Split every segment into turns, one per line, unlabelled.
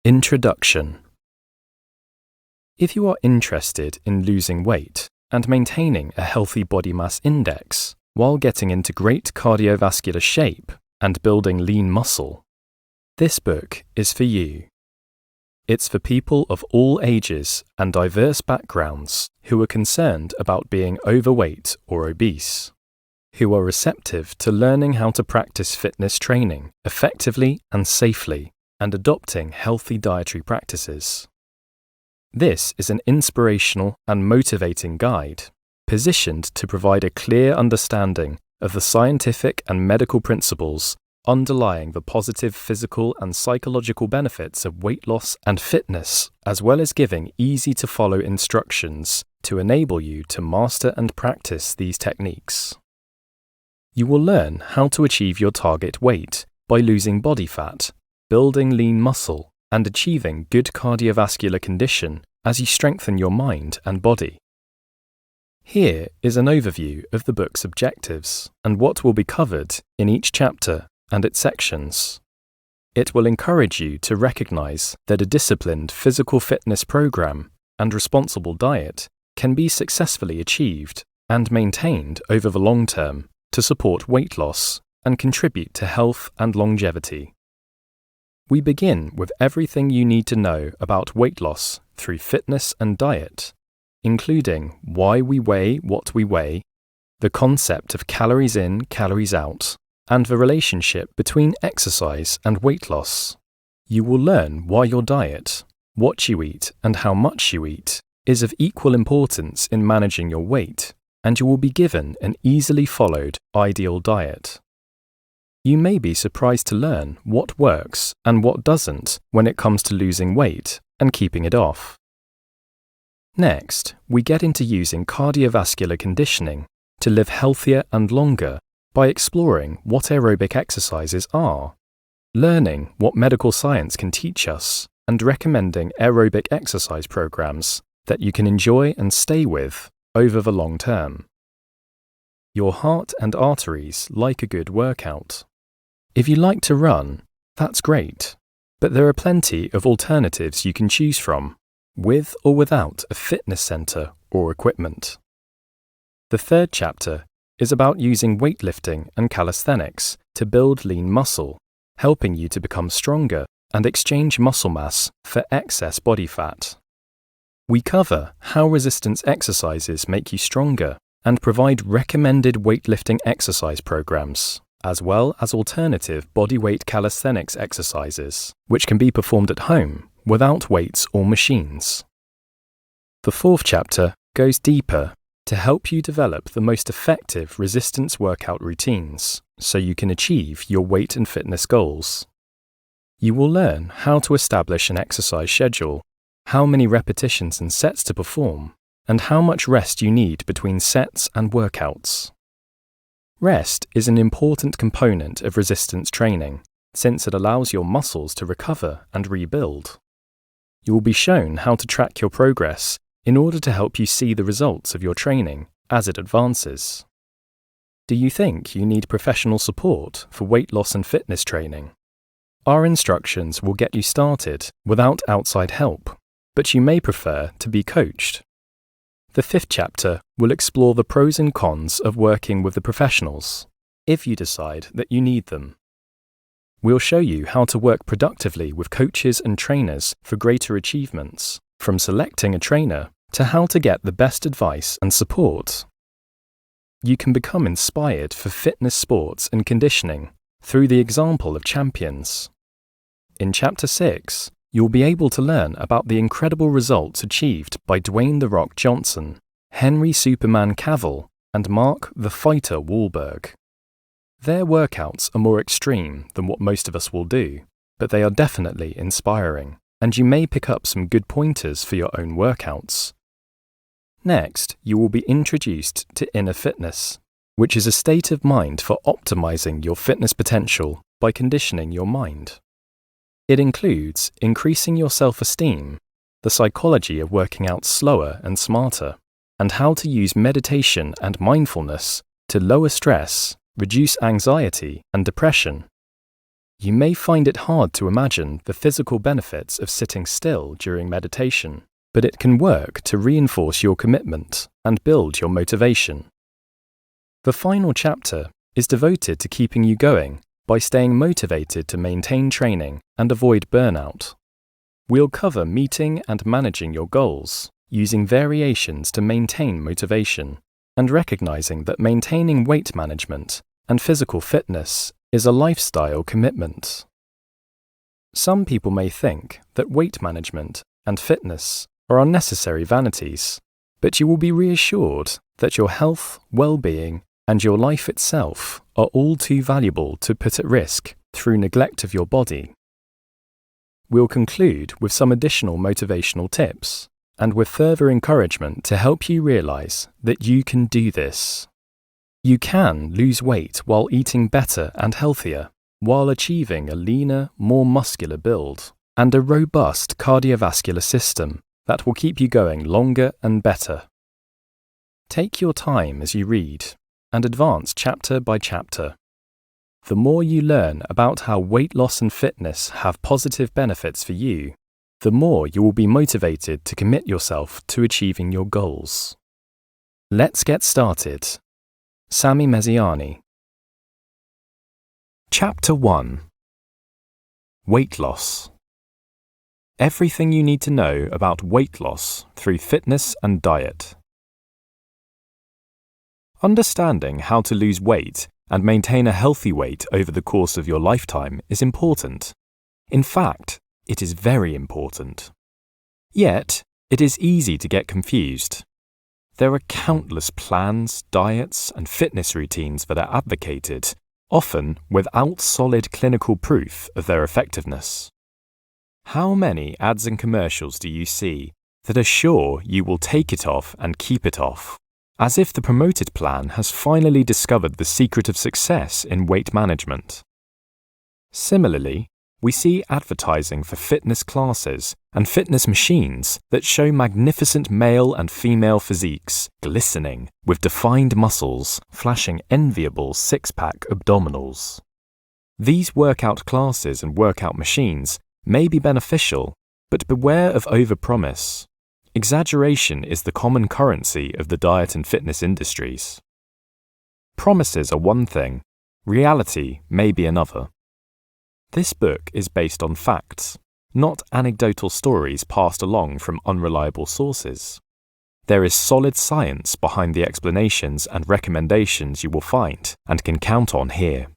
Introduction. If you are interested in losing weight and maintaining a healthy body mass index while getting into great cardiovascular shape and building lean muscle, this book is for you. It's for people of all ages and diverse backgrounds who are concerned about being overweight or obese, who are receptive to learning how to practice fitness training effectively and safely, and adopting healthy dietary practices. This is an inspirational and motivating guide, positioned to provide a clear understanding of the scientific and medical principles underlying the positive physical and psychological benefits of weight loss and fitness, as well as giving easy-to-follow instructions to enable you to master and practice these techniques. You will learn how to achieve your target weight by losing body fat, building lean muscle, and achieving good cardiovascular condition as you strengthen your mind and body. Here is an overview of the book's objectives and what will be covered in each chapter and its sections. It will encourage you to recognize that a disciplined physical fitness program and responsible diet can be successfully achieved and maintained over the long term to support weight loss and contribute to health and longevity. We begin with everything you need to know about weight loss through fitness and diet, including why we weigh what we weigh, the concept of calories in, calories out, and the relationship between exercise and weight loss. You will learn why your diet, what you eat, and how much you eat is of equal importance in managing your weight, and you will be given an easily followed ideal diet. You may be surprised to learn what works and what doesn't when it comes to losing weight and keeping it off. Next, we get into using cardiovascular conditioning to live healthier and longer by exploring what aerobic exercises are, learning what medical science can teach us, and recommending aerobic exercise programs that you can enjoy and stay with over the long term. Your heart and arteries like a good workout. If you like to run, that's great, but there are plenty of alternatives you can choose from, with or without a fitness center or equipment. The third chapter is about using weightlifting and calisthenics to build lean muscle, helping you to become stronger and exchange muscle mass for excess body fat. We cover how resistance exercises make you stronger and provide recommended weightlifting exercise programs, as well as alternative bodyweight calisthenics exercises, which can be performed at home without weights or machines. The fourth chapter goes deeper to help you develop the most effective resistance workout routines so you can achieve your weight and fitness goals. You will learn how to establish an exercise schedule, how many repetitions and sets to perform, and how much rest you need between sets and workouts. Rest is an important component of resistance training, since it allows your muscles to recover and rebuild. You will be shown how to track your progress in order to help you see the results of your training as it advances. Do you think you need professional support for weight loss and fitness training? Our instructions will get you started without outside help, but you may prefer to be coached. The fifth chapter will explore the pros and cons of working with the professionals, if you decide that you need them. We'll show you how to work productively with coaches and trainers for greater achievements, from selecting a trainer to how to get the best advice and support. You can become inspired for fitness sports and conditioning through the example of champions. In Chapter 6, you'll be able to learn about the incredible results achieved by Dwayne "The Rock" Johnson, Henry "Superman" Cavill, and Mark "The Fighter" Wahlberg. Their workouts are more extreme than what most of us will do, but they are definitely inspiring, and you may pick up some good pointers for your own workouts. Next, you will be introduced to inner fitness, which is a state of mind for optimizing your fitness potential by conditioning your mind. It includes increasing your self-esteem, the psychology of working out slower and smarter, and how to use meditation and mindfulness to lower stress, reduce anxiety and depression. You may find it hard to imagine the physical benefits of sitting still during meditation, but it can work to reinforce your commitment and build your motivation. The final chapter is devoted to keeping you going by staying motivated to maintain training and avoid burnout. We'll cover meeting and managing your goals, using variations to maintain motivation, and recognizing that maintaining weight management and physical fitness is a lifestyle commitment. Some people may think that weight management and fitness are unnecessary vanities, but you will be reassured that your health, well-being, and your life itself are all too valuable to put at risk through neglect of your body. We'll conclude with some additional motivational tips and with further encouragement to help you realize that you can do this. You can lose weight while eating better and healthier, while achieving a leaner, more muscular build and a robust cardiovascular system that will keep you going longer and better. Take your time as you read and advance chapter by chapter. The more you learn about how weight loss and fitness have positive benefits for you, the more you will be motivated to commit yourself to achieving your goals. Let's get started. Sami Mesiani. Chapter 1. Weight loss. Everything you need to know about weight loss through fitness and diet. Understanding how to lose weight and maintain a healthy weight over the course of your lifetime is important. In fact, it is very important. Yet, it is easy to get confused. There are countless plans, diets, and fitness routines that are advocated, often without solid clinical proof of their effectiveness. How many ads and commercials do you see that are sure you will take it off and keep it off, as if the promoted plan has finally discovered the secret of success in weight management? Similarly, we see advertising for fitness classes and fitness machines that show magnificent male and female physiques glistening with defined muscles, flashing enviable six-pack abdominals. These workout classes and workout machines may be beneficial, but beware of overpromise. Exaggeration is the common currency of the diet and fitness industries. Promises are one thing, reality may be another. This book is based on facts, not anecdotal stories passed along from unreliable sources. There is solid science behind the explanations and recommendations you will find and can count on here.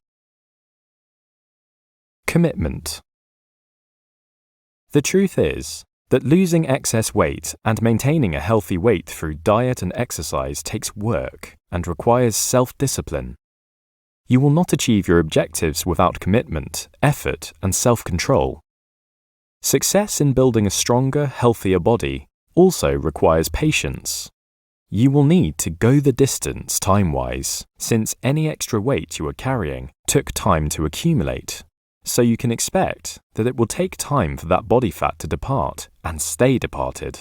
Commitment. The truth is that losing excess weight and maintaining a healthy weight through diet and exercise takes work and requires self-discipline. You will not achieve your objectives without commitment, effort, and self-control. Success in building a stronger, healthier body also requires patience. You will need to go the distance time-wise, since any extra weight you are carrying took time to accumulate, so you can expect that it will take time for that body fat to depart and stay departed.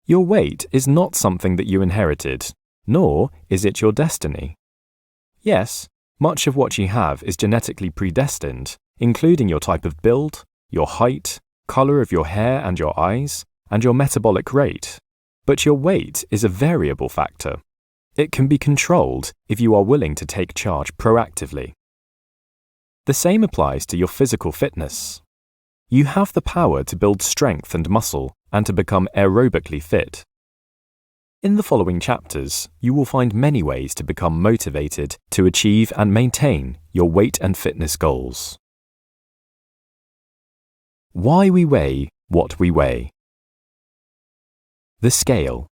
Your weight is not something that you inherited, nor is it your destiny. Yes, much of what you have is genetically predestined, including your type of build, your height, color of your hair and your eyes, and your metabolic rate. But your weight is a variable factor. It can be controlled if you are willing to take charge proactively. The same applies to your physical fitness. You have the power to build strength and muscle and to become aerobically fit. In the following chapters, you will find many ways to become motivated to achieve and maintain your weight and fitness goals. Why we weigh what we weigh. The scale.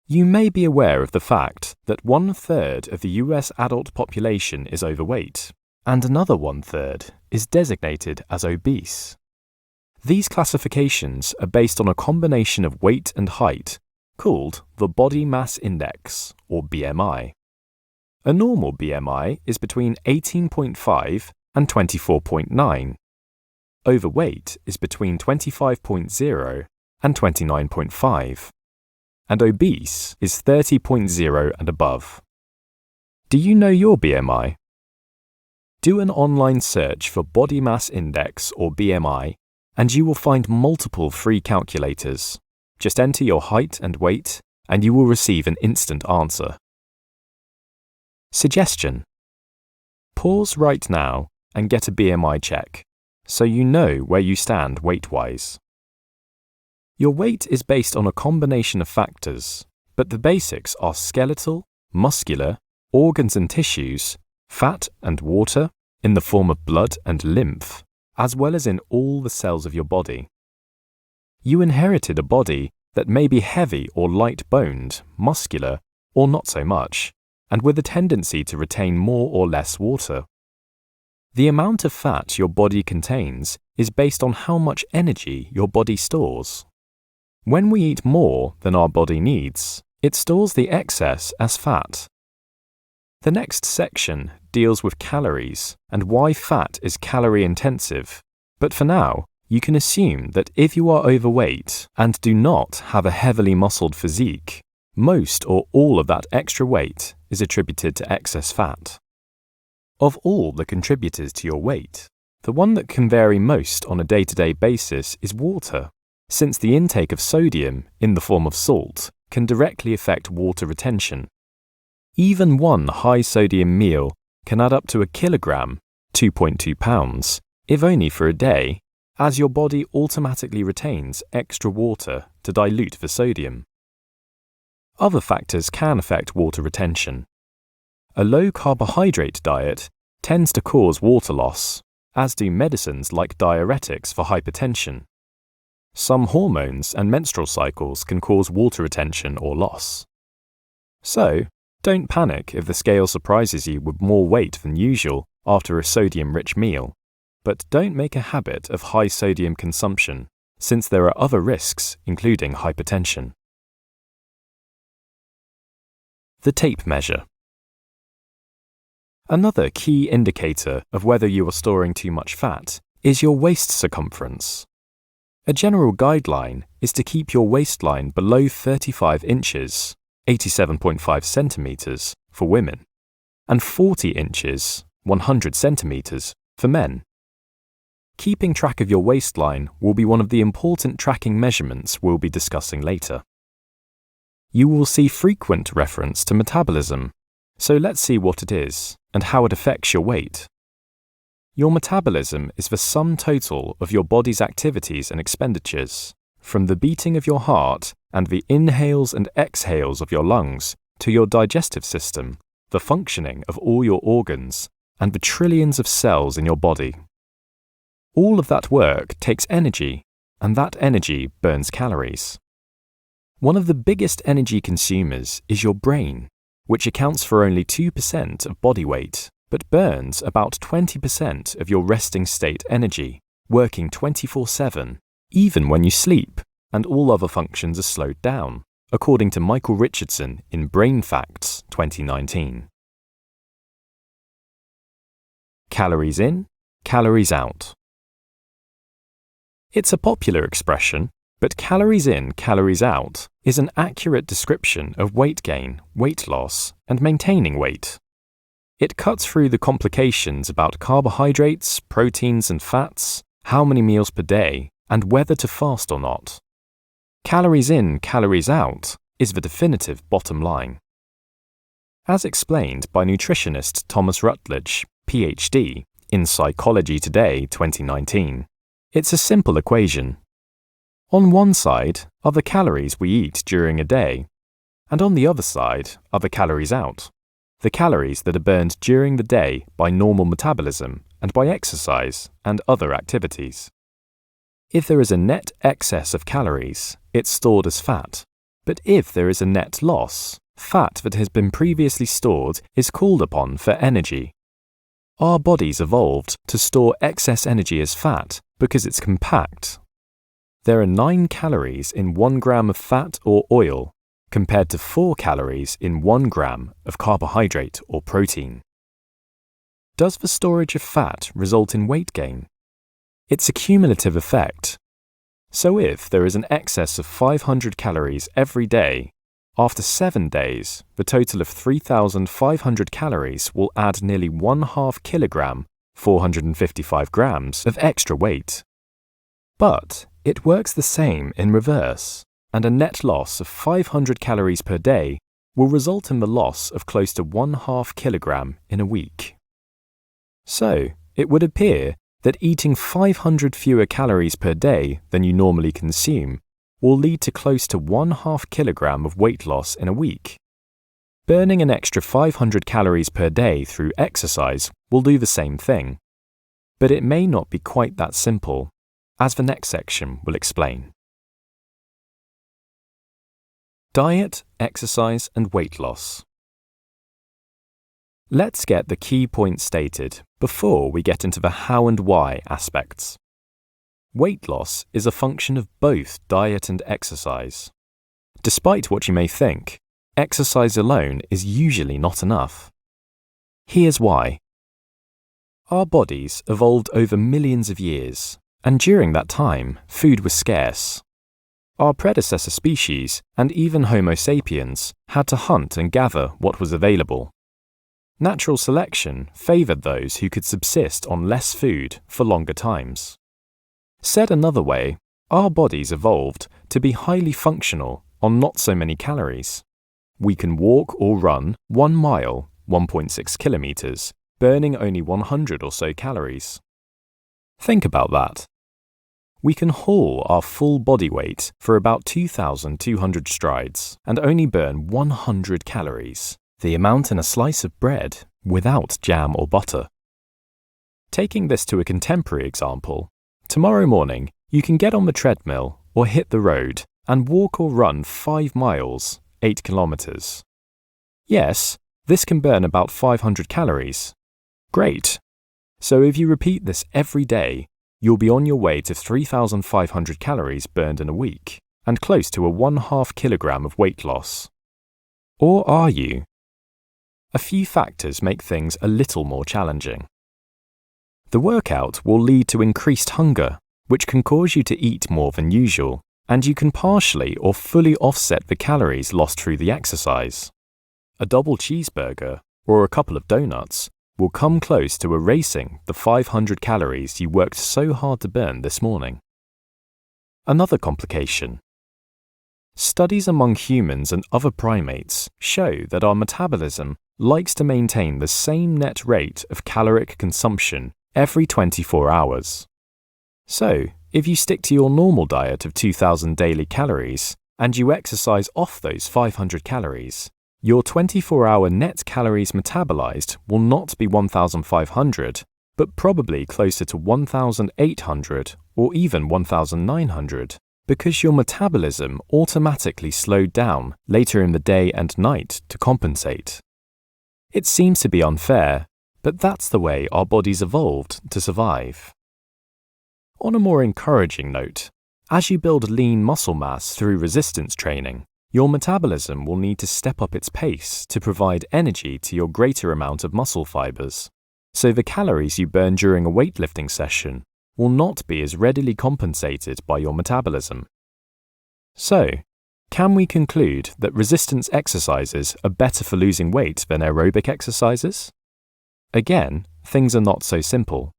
You may be aware of the fact that 1/3 of the US adult population is overweight, and another 1/3 is designated as obese. These classifications are based on a combination of weight and height, called the Body Mass Index, or BMI. A normal BMI is between 18.5 and 24.9. Overweight is between 25.0 and 29.5. And obese is 30.0 and above. Do you know your BMI? Do an online search for body mass index or BMI, and you will find multiple free calculators. Just enter your height and weight, and you will receive an instant answer. Suggestion: pause right now and get a BMI check, so you know where you stand weight-wise. Your weight is based on a combination of factors, but the basics are skeletal, muscular, organs and tissues, fat and water, in the form of blood and lymph, as well as in all the cells of your body. You inherited a body that may be heavy or light-boned, muscular, or not so much, and with a tendency to retain more or less water. The amount of fat your body contains is based on how much energy your body stores. When we eat more than our body needs, it stores the excess as fat. The next section deals with calories and why fat is calorie-intensive, but for now, you can assume that if you are overweight and do not have a heavily muscled physique, most or all of that extra weight is attributed to excess fat. Of all the contributors to your weight, the one that can vary most on a day-to-day basis is water, since the intake of sodium in the form of salt can directly affect water retention. Even one high-sodium meal can add up to a kilogram, 2.2 pounds, if only for a day, as your body automatically retains extra water to dilute the sodium. Other factors can affect water retention. A low-carbohydrate diet tends to cause water loss, as do medicines like diuretics for hypertension. Some hormones and menstrual cycles can cause water retention or loss. So, don't panic if the scale surprises you with more weight than usual after a sodium-rich meal, but don't make a habit of high sodium consumption, since there are other risks, including hypertension. The tape measure. Another key indicator of whether you are storing too much fat is your waist circumference. A general guideline is to keep your waistline below 35 inches, 87.5 centimeters, for women, and 40 inches, 100 centimeters, for men. Keeping track of your waistline will be one of the important tracking measurements we'll be discussing later. You will see frequent reference to metabolism, so let's see what it is and how it affects your weight. Your metabolism is the sum total of your body's activities and expenditures, from the beating of your heart and the inhales and exhales of your lungs to your digestive system, the functioning of all your organs, and the trillions of cells in your body. All of that work takes energy, and that energy burns calories. One of the biggest energy consumers is your brain, which accounts for only 2% of body weight, but burns about 20% of your resting state energy, working 24/7, even when you sleep, and all other functions are slowed down, according to Michael Richardson in Brain Facts 2019. Calories in, calories out. It's a popular expression, but calories in, calories out is an accurate description of weight gain, weight loss, and maintaining weight. It cuts through the complications about carbohydrates, proteins, and fats, how many meals per day, and whether to fast or not. Calories in, calories out is the definitive bottom line. As explained by nutritionist Thomas Rutledge, PhD, in Psychology Today 2019, it's a simple equation. On one side are the calories we eat during a day, and on the other side are the calories out, the calories that are burned during the day by normal metabolism and by exercise and other activities. If there is a net excess of calories, it's stored as fat, but if there is a net loss, fat that has been previously stored is called upon for energy. Our bodies evolved to store excess energy as fat because it's compact. There are 9 calories in 1 gram of fat or oil, compared to 4 calories in 1 gram of carbohydrate or protein. Does the storage of fat result in weight gain? It's a cumulative effect. So if there is an excess of 500 calories every day, after 7 days, the total of 3,500 calories will add nearly 1/2 kilogram 455 grams of extra weight. But it works the same in reverse, and a net loss of 500 calories per day will result in the loss of close to 1/2 kilogram in a week. So, it would appear that eating 500 fewer calories per day than you normally consume will lead to close to 1/2 kilogram of weight loss in a week. Burning an extra 500 calories per day through exercise will do the same thing. But it may not be quite that simple, as the next section will explain. Diet, exercise, and weight loss. Let's get the key points stated before we get into the how and why aspects. Weight loss is a function of both diet and exercise. Despite what you may think, exercise alone is usually not enough. Here's why. Our bodies evolved over millions of years, and during that time, food was scarce. Our predecessor species, and even Homo sapiens, had to hunt and gather what was available. Natural selection favored those who could subsist on less food for longer times. Said another way, our bodies evolved to be highly functional on not so many calories. We can walk or run 1 mile, 1.6 kilometers, burning only 100 or so calories. Think about that. We can haul our full body weight for about 2,200 strides and only burn 100 calories, the amount in a slice of bread without jam or butter. Taking this to a contemporary example, tomorrow morning you can get on the treadmill or hit the road and walk or run 5 miles, 8 kilometers. Yes, this can burn about 500 calories. Great. So if you repeat this every day, you'll be on your way to 3,500 calories burned in a week and close to a 1/2 kilogram of weight loss. Or are you? A few factors make things a little more challenging. The workout will lead to increased hunger, which can cause you to eat more than usual, and you can partially or fully offset the calories lost through the exercise. A double cheeseburger or a couple of donuts will come close to erasing the 500 calories you worked so hard to burn this morning. Another complication. Studies among humans and other primates show that our metabolism likes to maintain the same net rate of caloric consumption every 24 hours. So, if you stick to your normal diet of 2,000 daily calories and you exercise off those 500 calories, your 24-hour net calories metabolized will not be 1,500, but probably closer to 1,800 or even 1,900, because your metabolism automatically slowed down later in the day and night to compensate. It seems to be unfair, but that's the way our bodies evolved to survive. On a more encouraging note, as you build lean muscle mass through resistance training, your metabolism will need to step up its pace to provide energy to your greater amount of muscle fibers, so the calories you burn during a weightlifting session will not be as readily compensated by your metabolism. So, can we conclude that resistance exercises are better for losing weight than aerobic exercises? Again, things are not so simple.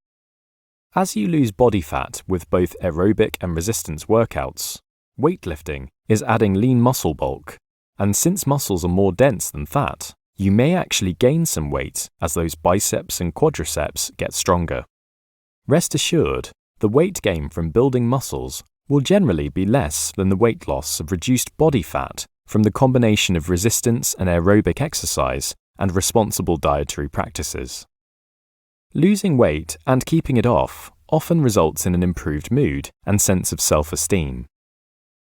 As you lose body fat with both aerobic and resistance workouts, weightlifting is adding lean muscle bulk, and since muscles are more dense than fat, you may actually gain some weight as those biceps and quadriceps get stronger. Rest assured, the weight gain from building muscles will generally be less than the weight loss of reduced body fat from the combination of resistance and aerobic exercise and responsible dietary practices. Losing weight and keeping it off often results in an improved mood and sense of self-esteem.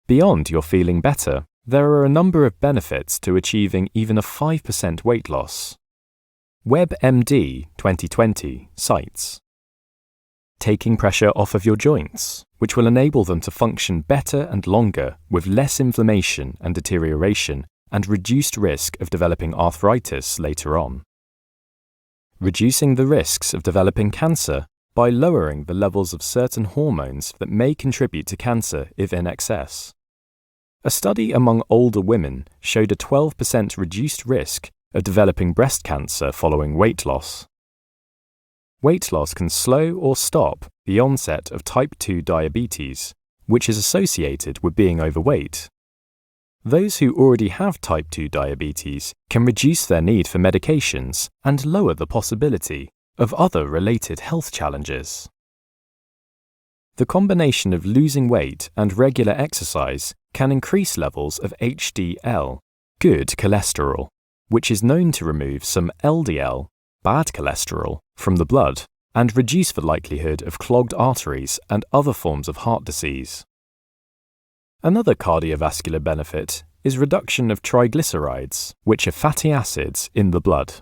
Beyond your feeling better, there are a number of benefits to achieving even a 5% weight loss. WebMD 2020 cites taking pressure off of your joints, which will enable them to function better and longer with less inflammation and deterioration and reduced risk of developing arthritis later on. Reducing the risks of developing cancer by lowering the levels of certain hormones that may contribute to cancer if in excess. A study among older women showed a 12% reduced risk of developing breast cancer following weight loss. weight loss can slow or stop the onset of type 2 diabetes, which is associated with being overweight. Those who already have type 2 diabetes can reduce their need for medications and lower the possibility of other related health challenges. The combination of losing weight and regular exercise can increase levels of HDL, good cholesterol, which is known to remove some LDL, bad cholesterol, from the blood and reduce the likelihood of clogged arteries and other forms of heart disease. Another cardiovascular benefit is reduction of triglycerides, which are fatty acids in the blood.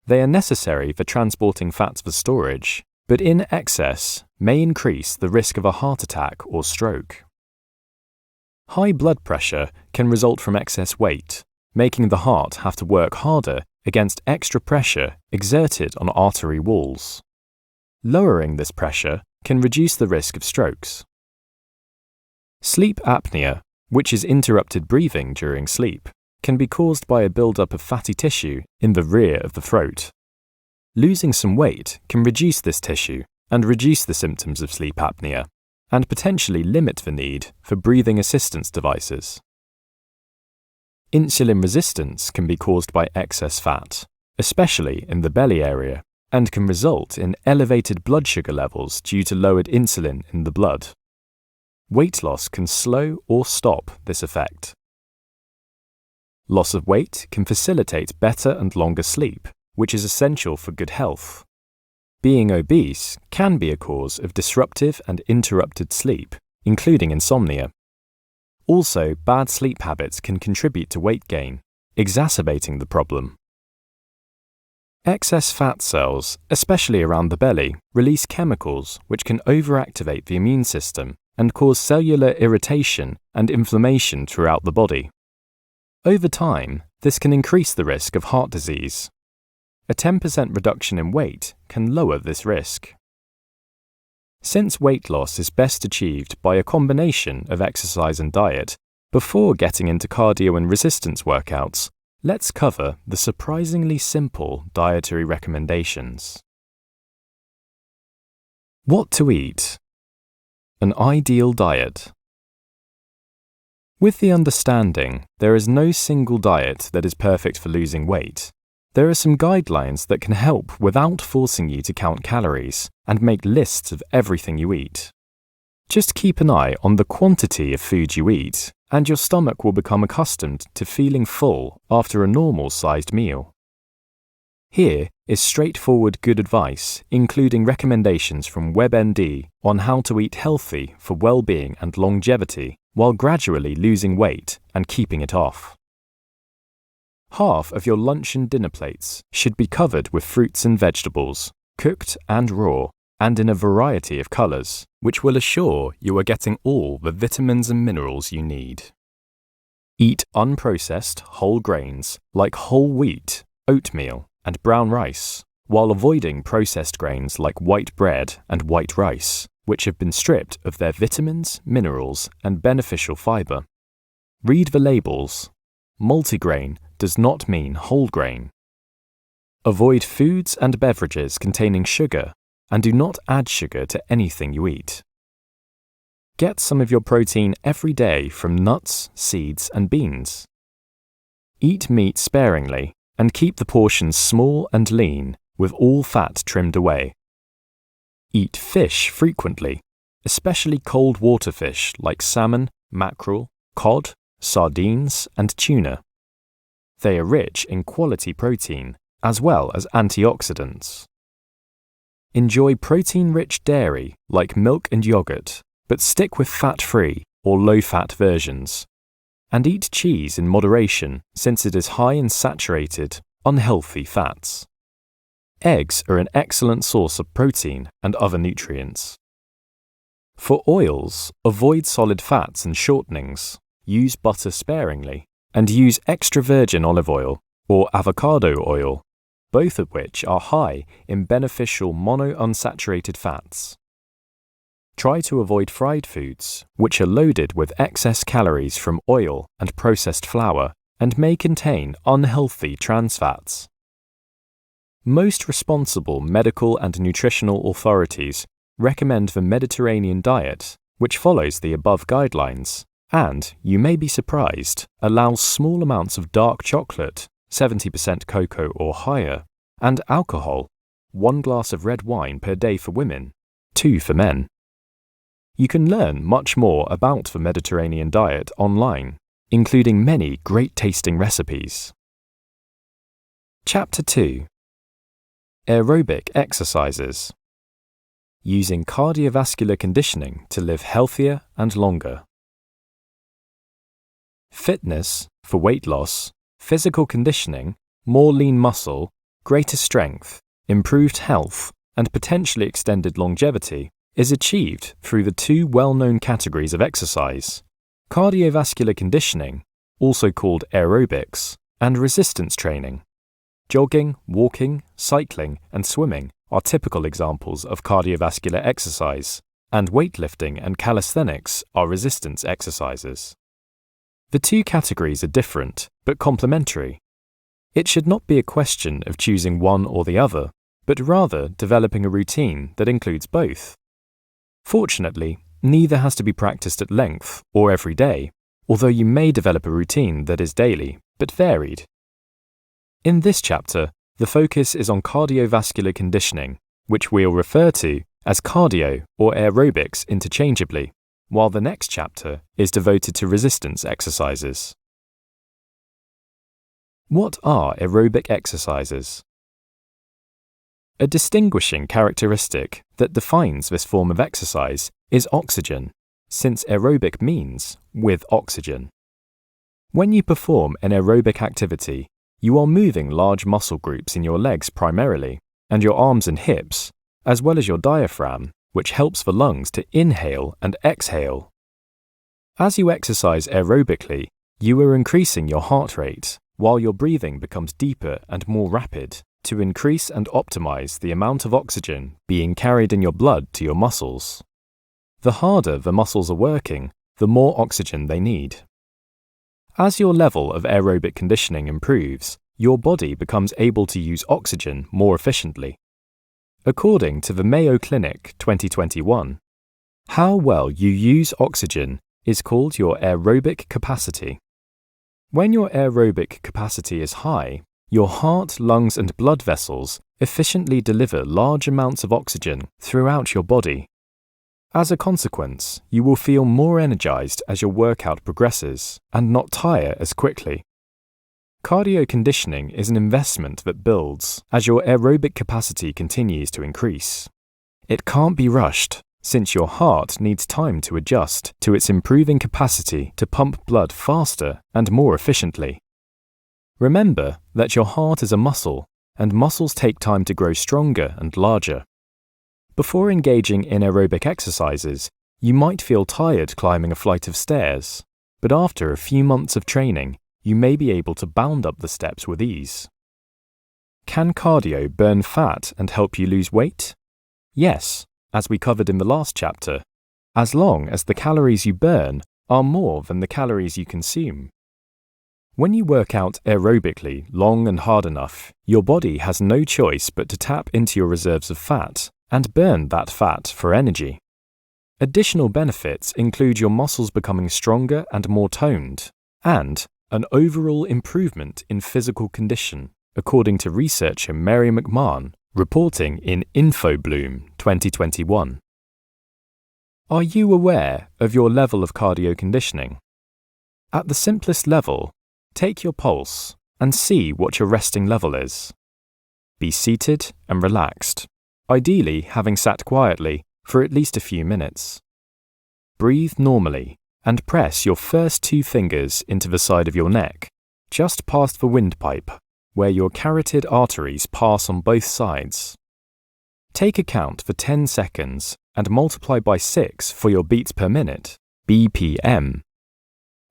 They are necessary for transporting fats for storage, but in excess may increase the risk of a heart attack or stroke. High blood pressure can result from excess weight, making the heart have to work harder against extra pressure exerted on artery walls. Lowering this pressure can reduce the risk of strokes. Sleep apnea, which is interrupted breathing during sleep, can be caused by a buildup of fatty tissue in the rear of the throat. Losing some weight can reduce this tissue and reduce the symptoms of sleep apnea, and potentially limit the need for breathing assistance devices. Insulin resistance can be caused by excess fat, especially in the belly area, and can result in elevated blood sugar levels due to lowered insulin in the blood. Weight loss can slow or stop this effect. Loss of weight can facilitate better and longer sleep, which is essential for good health. Being obese can be a cause of disruptive and interrupted sleep, including insomnia. Also, bad sleep habits can contribute to weight gain, exacerbating the problem. Excess fat cells, especially around the belly, release chemicals which can overactivate the immune system and cause cellular irritation and inflammation throughout the body. Over time, this can increase the risk of heart disease. A 10% reduction in weight can lower this risk. Since weight loss is best achieved by a combination of exercise and diet, before getting into cardio and resistance workouts, let's cover the surprisingly simple dietary recommendations. What to eat? An ideal diet. With the understanding there is no single diet that is perfect for losing weight, there are some guidelines that can help without forcing you to count calories and make lists of everything you eat. Just keep an eye on the quantity of food you eat, and your stomach will become accustomed to feeling full after a normal-sized meal. Here is straightforward good advice, including recommendations from WebMD on how to eat healthy for well-being and longevity while gradually losing weight and keeping it off. Half of your lunch and dinner plates should be covered with fruits and vegetables, cooked and raw, and in a variety of colours, which will assure you are getting all the vitamins and minerals you need. Eat unprocessed whole grains like whole wheat, oatmeal, and brown rice, while avoiding processed grains like white bread and white rice, which have been stripped of their vitamins, minerals, and beneficial fibre. Read the labels. Multigrain does not mean whole grain. Avoid foods and beverages containing sugar, and do not add sugar to anything you eat. Get some of your protein every day from nuts, seeds, and beans. Eat meat sparingly, and keep the portions small and lean, with all fat trimmed away. Eat fish frequently, especially cold water fish like salmon, mackerel, cod, sardines, and tuna. They are rich in quality protein, as well as antioxidants. Enjoy protein-rich dairy like milk and yogurt, but stick with fat-free or low-fat versions. And eat cheese in moderation since it is high in saturated, unhealthy fats. Eggs are an excellent source of protein and other nutrients. For oils, avoid solid fats and shortenings, use butter sparingly, and use extra virgin olive oil or avocado oil, both of which are high in beneficial monounsaturated fats. Try to avoid fried foods, which are loaded with excess calories from oil and processed flour and may contain unhealthy trans fats. Most responsible medical and nutritional authorities recommend the Mediterranean diet, which follows the above guidelines, and, you may be surprised, allows small amounts of dark chocolate, 70% cocoa or higher, and alcohol, 1 glass of red wine per day for women, 2 for men. You can learn much more about the Mediterranean diet online, including many great-tasting recipes. Chapter 2: Aerobic Exercises. Using cardiovascular conditioning to live healthier and longer. Fitness, for weight loss, physical conditioning, more lean muscle, greater strength, improved health, and potentially extended longevity is achieved through the 2 well-known categories of exercise: cardiovascular conditioning, also called aerobics, and resistance training. Jogging, walking, cycling, and swimming are typical examples of cardiovascular exercise, and weightlifting and calisthenics are resistance exercises. The 2 categories are different, but complementary. It should not be a question of choosing one or the other, but rather developing a routine that includes both. Fortunately, neither has to be practiced at length or every day, although you may develop a routine that is daily, but varied. In this chapter, the focus is on cardiovascular conditioning, which we'll refer to as cardio or aerobics interchangeably, while the next chapter is devoted to resistance exercises. What are aerobic exercises? A distinguishing characteristic that defines this form of exercise is oxygen, since aerobic means with oxygen. When you perform an aerobic activity, you are moving large muscle groups in your legs primarily, and your arms and hips, as well as your diaphragm, which helps the lungs to inhale and exhale. As you exercise aerobically, you are increasing your heart rate, while your breathing becomes deeper and more rapid, to increase and optimize the amount of oxygen being carried in your blood to your muscles. The harder the muscles are working, the more oxygen they need. As your level of aerobic conditioning improves, your body becomes able to use oxygen more efficiently. According to the Mayo Clinic 2021, how well you use oxygen is called your aerobic capacity. When your aerobic capacity is high, your heart, lungs, and blood vessels efficiently deliver large amounts of oxygen throughout your body. As a consequence, you will feel more energized as your workout progresses and not tire as quickly. Cardio conditioning is an investment that builds as your aerobic capacity continues to increase. It can't be rushed, since your heart needs time to adjust to its improving capacity to pump blood faster and more efficiently. Remember that your heart is a muscle, and muscles take time to grow stronger and larger. Before engaging in aerobic exercises, you might feel tired climbing a flight of stairs, but after a few months of training, you may be able to bound up the steps with ease. Can cardio burn fat and help you lose weight? Yes, as we covered in the last chapter, as long as the calories you burn are more than the calories you consume. When you work out aerobically long and hard enough, your body has no choice but to tap into your reserves of fat and burn that fat for energy. Additional benefits include your muscles becoming stronger and more toned, and an overall improvement in physical condition, according to researcher Mary McMahon, reporting in InfoBloom 2021. Are you aware of your level of cardio conditioning? At the simplest level, take your pulse and see what your resting level is. Be seated and relaxed, ideally having sat quietly for at least a few minutes. Breathe normally and press your first 2 fingers into the side of your neck, just past the windpipe, where your carotid arteries pass on both sides. Take a count for 10 seconds and multiply by 6 for your beats per minute, BPM.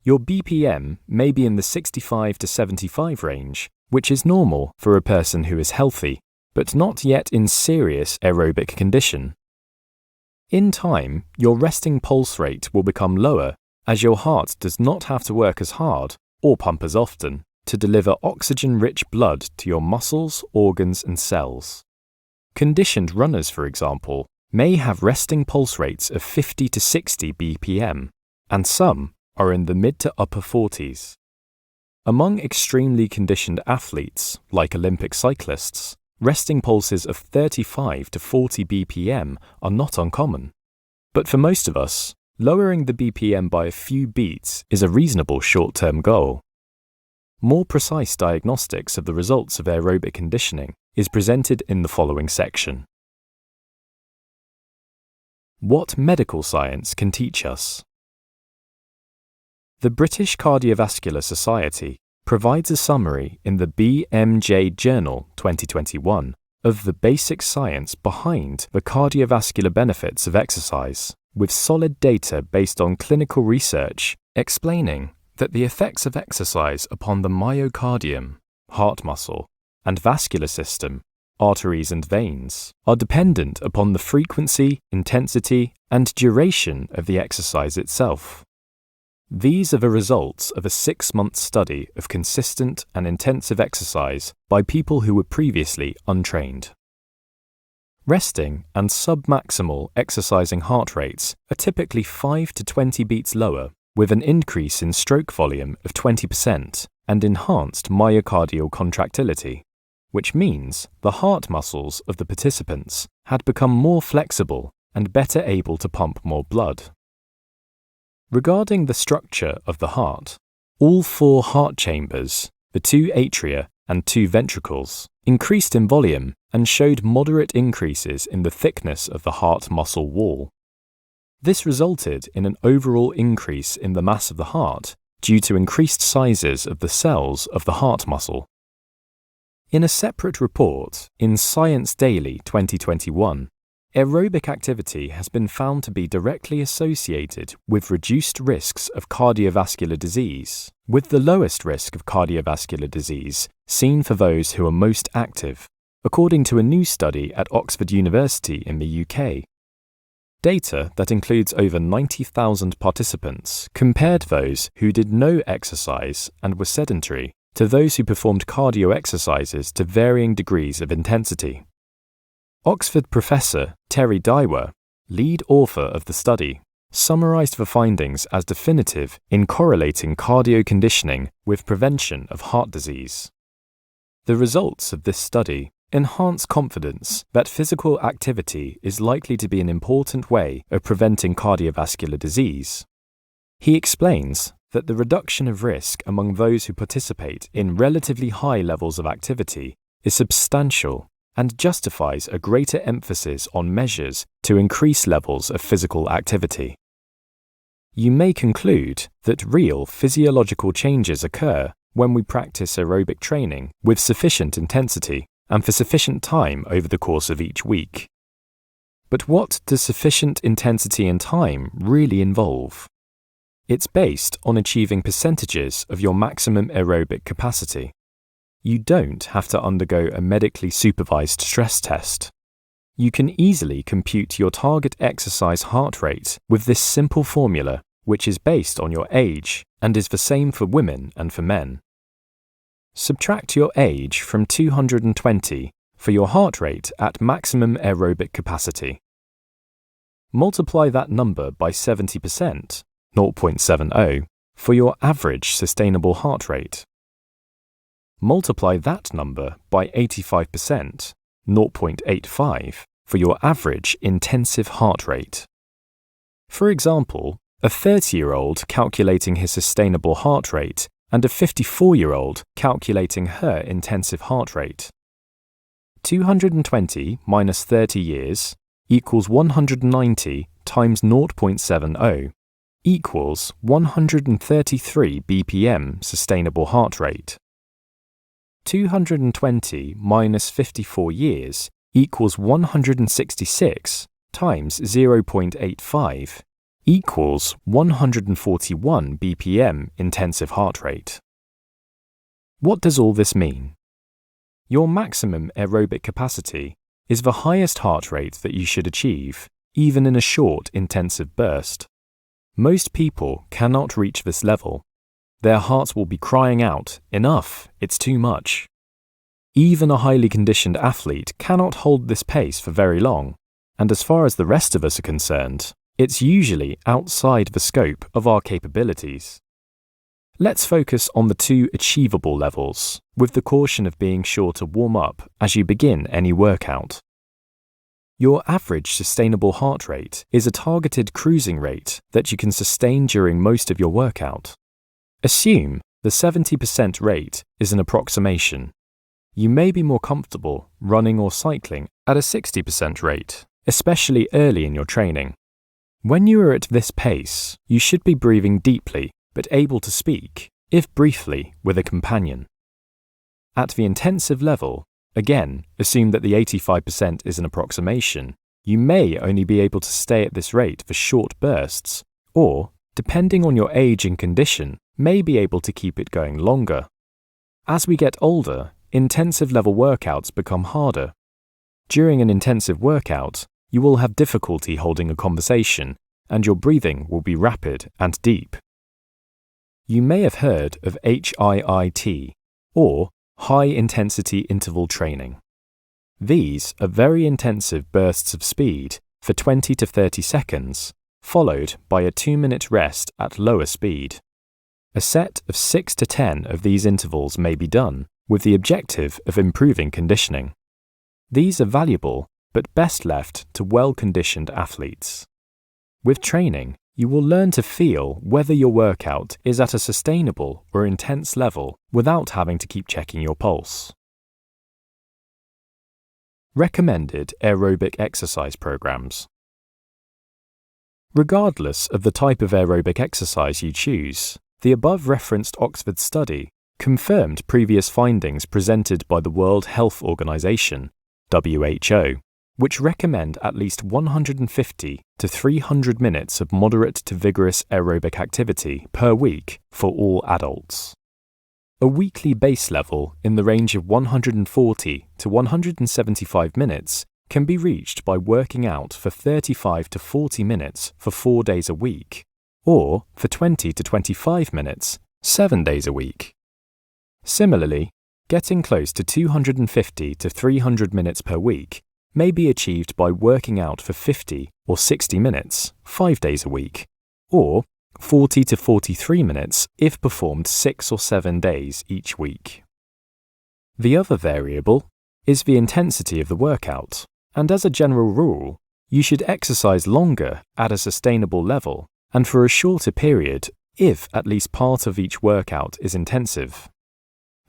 Your BPM may be in the 65 to 75 range, which is normal for a person who is healthy, but not yet in serious aerobic condition. In time, your resting pulse rate will become lower as your heart does not have to work as hard or pump as often, to deliver oxygen-rich blood to your muscles, organs, and cells. Conditioned runners, for example, may have resting pulse rates of 50 to 60 BPM, and some are in the mid to upper 40s. Among extremely conditioned athletes, like Olympic cyclists, resting pulses of 35 to 40 BPM are not uncommon. But for most of us, lowering the BPM by a few beats is a reasonable short-term goal. More precise diagnostics of the results of aerobic conditioning is presented in the following section. What medical science can teach us? The British Cardiovascular Society provides a summary in the BMJ Journal 2021 of the basic science behind the cardiovascular benefits of exercise, with solid data based on clinical research explaining that the effects of exercise upon the myocardium, heart muscle, and vascular system, arteries and veins, are dependent upon the frequency, intensity, and duration of the exercise itself. These are the results of a 6-month study of consistent and intensive exercise by people who were previously untrained. Resting and submaximal exercising heart rates are typically 5 to 20 beats lower, with an increase in stroke volume of 20% and enhanced myocardial contractility, which means the heart muscles of the participants had become more flexible and better able to pump more blood. Regarding the structure of the heart, all 4 heart chambers, the 2 atria and 2 ventricles, increased in volume and showed moderate increases in the thickness of the heart muscle wall. This resulted in an overall increase in the mass of the heart due to increased sizes of the cells of the heart muscle. In a separate report in Science Daily 2021, aerobic activity has been found to be directly associated with reduced risks of cardiovascular disease, with the lowest risk of cardiovascular disease seen for those who are most active, according to a new study at Oxford University in the UK. Data that includes over 90,000 participants compared those who did no exercise and were sedentary to those who performed cardio exercises to varying degrees of intensity. Oxford professor Terry Daiwa, lead author of the study, summarized the findings as definitive in correlating cardio conditioning with prevention of heart disease. The results of this study enhance confidence that physical activity is likely to be an important way of preventing cardiovascular disease. He explains that the reduction of risk among those who participate in relatively high levels of activity is substantial and justifies a greater emphasis on measures to increase levels of physical activity. You may conclude that real physiological changes occur when we practice aerobic training with sufficient intensity and for sufficient time over the course of each week. But what does sufficient intensity and time really involve? It's based on achieving percentages of your maximum aerobic capacity. You don't have to undergo a medically supervised stress test. You can easily compute your target exercise heart rate with this simple formula, which is based on your age and is the same for women and for men. Subtract your age from 220 for your heart rate at maximum aerobic capacity. Multiply that number by 70%, 0.70, for your average sustainable heart rate. Multiply that number by 85%, 0.85, for your average intensive heart rate. For example, a 30-year-old calculating his sustainable heart rate and a 54-year-old calculating her intensive heart rate. 220 minus 30 years equals 190 times 0.70 equals 133 BPM sustainable heart rate. 220 minus 54 years equals 166 times 0.85 equals 141 BPM intensive heart rate. What does all this mean? Your maximum aerobic capacity is the highest heart rate that you should achieve, even in a short intensive burst. Most people cannot reach this level. their hearts will be crying out, "Enough, it's too much." Even a highly conditioned athlete cannot hold this pace for very long, and as far as the rest of us are concerned, it's usually outside the scope of our capabilities. Let's focus on the two achievable levels, with the caution of being sure to warm up as you begin any workout. Your average sustainable heart rate is a targeted cruising rate that you can sustain during most of your workout. Assume the 70% rate is an approximation. You may be more comfortable running or cycling at a 60% rate, especially early in your training. When you are at this pace, you should be breathing deeply but able to speak, if briefly, with a companion. At the intensive level, again, assume that the 85% is an approximation. You may only be able to stay at this rate for short bursts, or, depending on your age and condition, may be able to keep it going longer. As we get older, intensive level workouts become harder. During an intensive workout, you will have difficulty holding a conversation, and your breathing will be rapid and deep. You may have heard of HIIT, or High Intensity Interval Training. These are very intensive bursts of speed for 20 to 30 seconds, followed by a 2-minute rest at lower speed. A set of 6 to 10 of these intervals may be done, with the objective of improving conditioning. These are valuable, but best left to well-conditioned athletes. With training, you will learn to feel whether your workout is at a sustainable or intense level without having to keep checking your pulse. Recommended aerobic exercise programs. Regardless of the type of aerobic exercise you choose, the above-referenced Oxford study confirmed previous findings presented by the World Health Organization, WHO, which recommend at least 150 to 300 minutes of moderate to vigorous aerobic activity per week for all adults. A weekly base level in the range of 140 to 175 minutes can be reached by working out for 35 to 40 minutes for 4 days a week, or for 20 to 25 minutes, 7 days a week. Similarly, getting close to 250 to 300 minutes per week may be achieved by working out for 50 or 60 minutes, 5 days a week, or 40 to 43 minutes if performed 6 or 7 days each week. The other variable is the intensity of the workout, and as a general rule, you should exercise longer at a sustainable level and for a shorter period if at least part of each workout is intensive.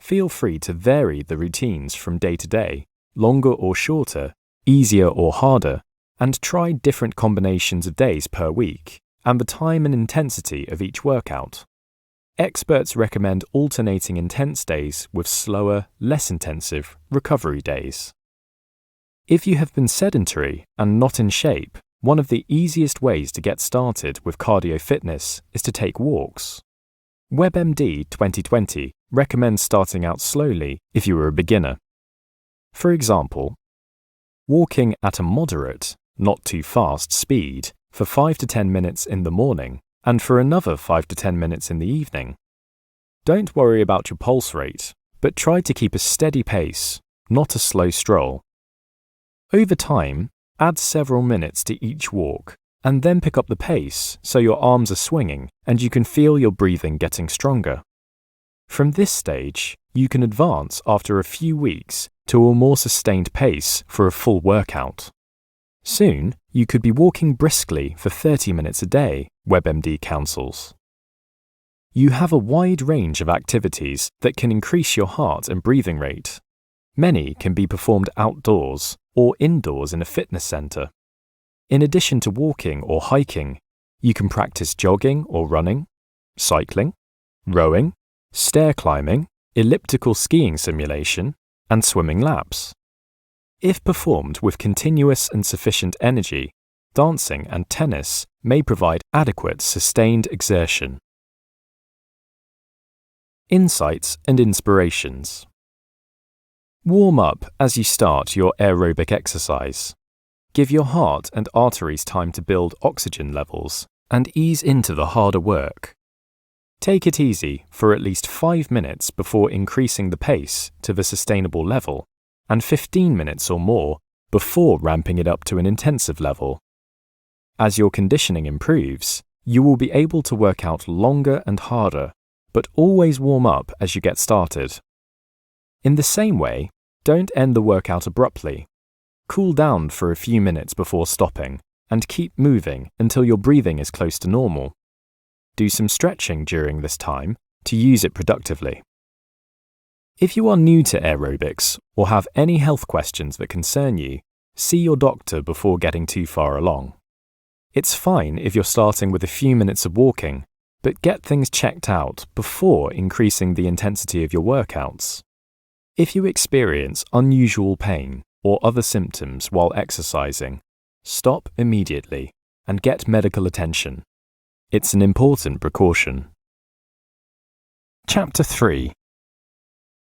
Feel free to vary the routines from day to day, longer or shorter, easier or harder, and try different combinations of days per week and the time and intensity of each workout. Experts recommend alternating intense days with slower, less intensive recovery days. If you have been sedentary and not in shape, one of the easiest ways to get started with cardio fitness is to take walks. WebMD 2020 recommends starting out slowly if you are a beginner. For example, walking at a moderate, not too fast speed for 5 to 10 minutes in the morning and for another 5 to 10 minutes in the evening. Don't worry about your pulse rate, but try to keep a steady pace, not a slow stroll. Over time, add several minutes to each walk and then pick up the pace so your arms are swinging and you can feel your breathing getting stronger. From this stage, you can advance after a few weeks to a more sustained pace for a full workout. Soon, you could be walking briskly for 30 minutes a day, WebMD counsels. You have a wide range of activities that can increase your heart and breathing rate. Many can be performed outdoors or indoors in a fitness center. In addition to walking or hiking, you can practice jogging or running, cycling, rowing, stair climbing, elliptical skiing simulation, and swimming laps. If performed with continuous and sufficient energy, dancing and tennis may provide adequate sustained exertion. Insights and inspirations. Warm up as you start your aerobic exercise. Give your heart and arteries time to build oxygen levels and ease into the harder work. Take it easy for at least 5 minutes before increasing the pace to the sustainable level, and 15 minutes or more before ramping it up to an intensive level. As your conditioning improves, you will be able to work out longer and harder, but always warm up as you get started. In the same way, don't end the workout abruptly. Cool down for a few minutes before stopping, and keep moving until your breathing is close to normal. Do some stretching during this time to use it productively. If you are new to aerobics or have any health questions that concern you, see your doctor before getting too far along. It's fine if you're starting with a few minutes of walking, but get things checked out before increasing the intensity of your workouts. If you experience unusual pain or other symptoms while exercising, stop immediately and get medical attention. It's an important precaution. Chapter 3: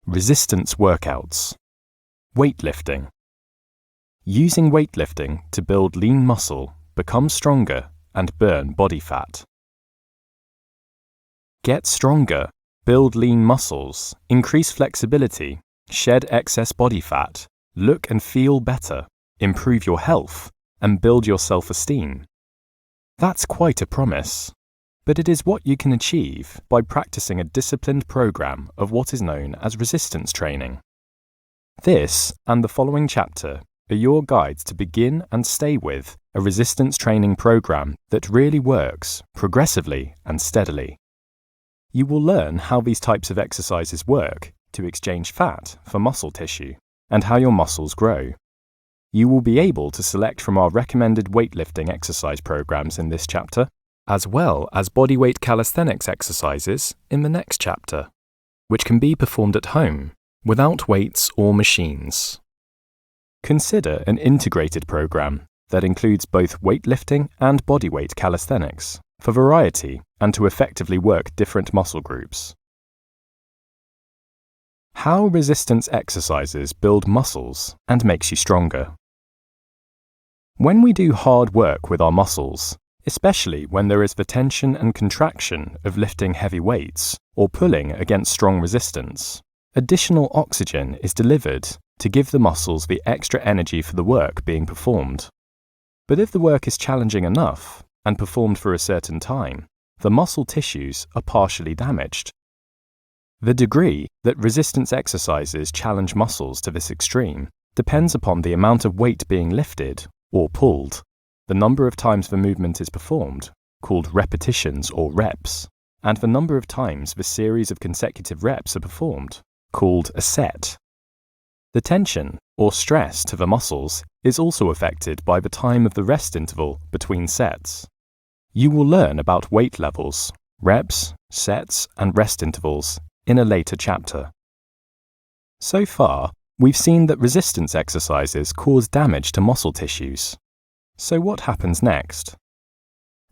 Resistance Workouts. Weightlifting. Using weightlifting to build lean muscle, become stronger, and burn body fat. Get stronger, build lean muscles, increase flexibility, shed excess body fat, look and feel better, improve your health, and build your self-esteem. That's quite a promise, but it is what you can achieve by practicing a disciplined program of what is known as resistance training. This and the following chapter are your guides to begin and stay with a resistance training program that really works progressively and steadily. You will learn how these types of exercises work to exchange fat for muscle tissue and how your muscles grow. You will be able to select from our recommended weightlifting exercise programs in this chapter, as well as bodyweight calisthenics exercises in the next chapter, which can be performed at home without weights or machines. Consider an integrated program that includes both weightlifting and bodyweight calisthenics for variety and to effectively work different muscle groups. How resistance exercises build muscles and makes you stronger. When we do hard work with our muscles, especially when there is the tension and contraction of lifting heavy weights or pulling against strong resistance, additional oxygen is delivered to give the muscles the extra energy for the work being performed. But if the work is challenging enough and performed for a certain time, the muscle tissues are partially damaged. The degree that resistance exercises challenge muscles to this extreme depends upon the amount of weight being lifted or pulled, the number of times the movement is performed, called repetitions or reps, and the number of times the series of consecutive reps are performed, called a set. The tension or stress to the muscles is also affected by the time of the rest interval between sets. You will learn about weight levels, reps, sets, and rest intervals in a later chapter. So far, we've seen that resistance exercises cause damage to muscle tissues. So what happens next?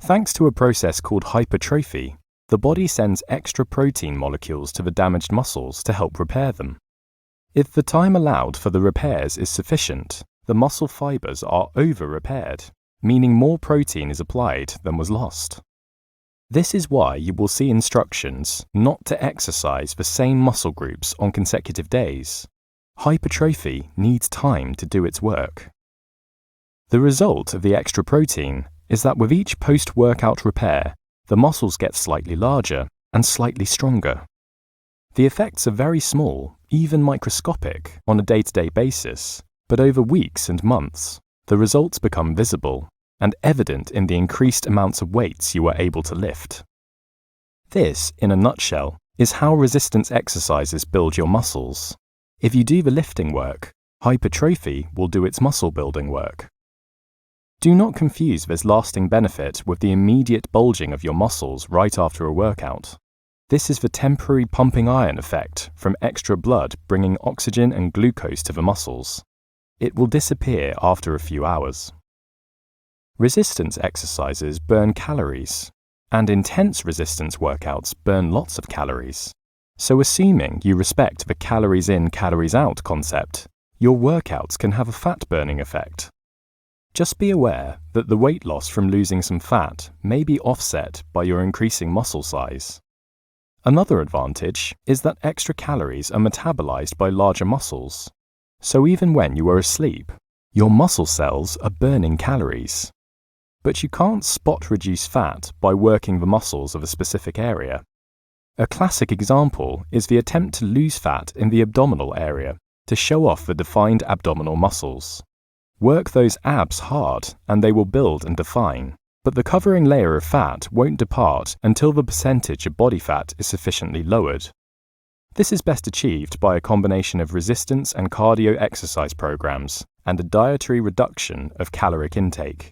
Thanks to a process called hypertrophy, the body sends extra protein molecules to the damaged muscles to help repair them. If the time allowed for the repairs is sufficient, the muscle fibers are over-repaired, meaning more protein is applied than was lost. This is why you will see instructions not to exercise the same muscle groups on consecutive days. Hypertrophy needs time to do its work. The result of the extra protein is that with each post-workout repair, the muscles get slightly larger and slightly stronger. The effects are very small, even microscopic, on a day-to-day basis, but over weeks and months, the results become visible and evident in the increased amounts of weights you are able to lift. This, in a nutshell, is how resistance exercises build your muscles. If you do the lifting work, hypertrophy will do its muscle-building work. Do not confuse this lasting benefit with the immediate bulging of your muscles right after a workout. This is the temporary pumping iron effect from extra blood bringing oxygen and glucose to the muscles. It will disappear after a few hours. Resistance exercises burn calories, and intense resistance workouts burn lots of calories. So assuming you respect the calories in, calories out concept, your workouts can have a fat-burning effect. Just be aware that the weight loss from losing some fat may be offset by your increasing muscle size. Another advantage is that extra calories are metabolized by larger muscles. So even when you are asleep, your muscle cells are burning calories. But you can't spot reduce fat by working the muscles of a specific area. A classic example is the attempt to lose fat in the abdominal area to show off the defined abdominal muscles. Work those abs hard and they will build and define, but the covering layer of fat won't depart until the percentage of body fat is sufficiently lowered. This is best achieved by a combination of resistance and cardio exercise programs and a dietary reduction of caloric intake.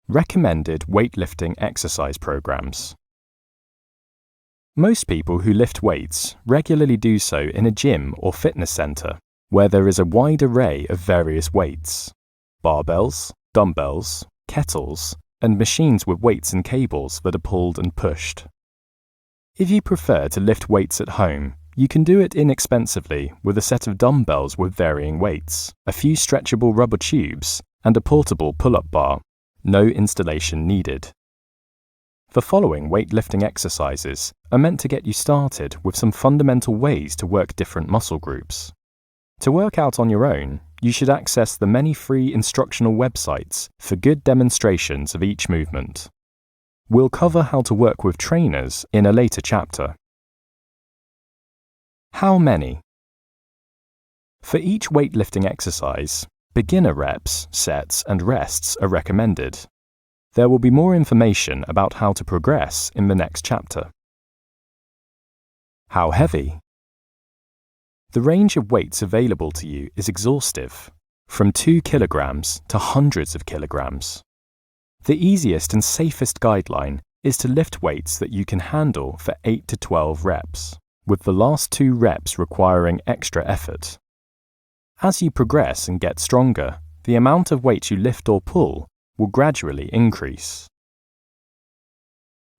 Recommended weightlifting exercise programs. Most people who lift weights regularly do so in a gym or fitness center, where there is a wide array of various weights: barbells, dumbbells, kettles, and machines with weights and cables that are pulled and pushed. If you prefer to lift weights at home, you can do it inexpensively with a set of dumbbells with varying weights, a few stretchable rubber tubes, and a portable pull-up bar. No installation needed. The following weightlifting exercises are meant to get you started with some fundamental ways to work different muscle groups. To work out on your own, you should access the many free instructional websites for good demonstrations of each movement. We'll cover how to work with trainers in a later chapter. How many? For each weightlifting exercise, beginner reps, sets, and rests are recommended. There will be more information about how to progress in the next chapter. How heavy? The range of weights available to you is exhaustive, from 2 kilograms to hundreds of kilograms. The easiest and safest guideline is to lift weights that you can handle for 8 to 12 reps, with the last 2 reps requiring extra effort. As you progress and get stronger, the amount of weight you lift or pull will gradually increase.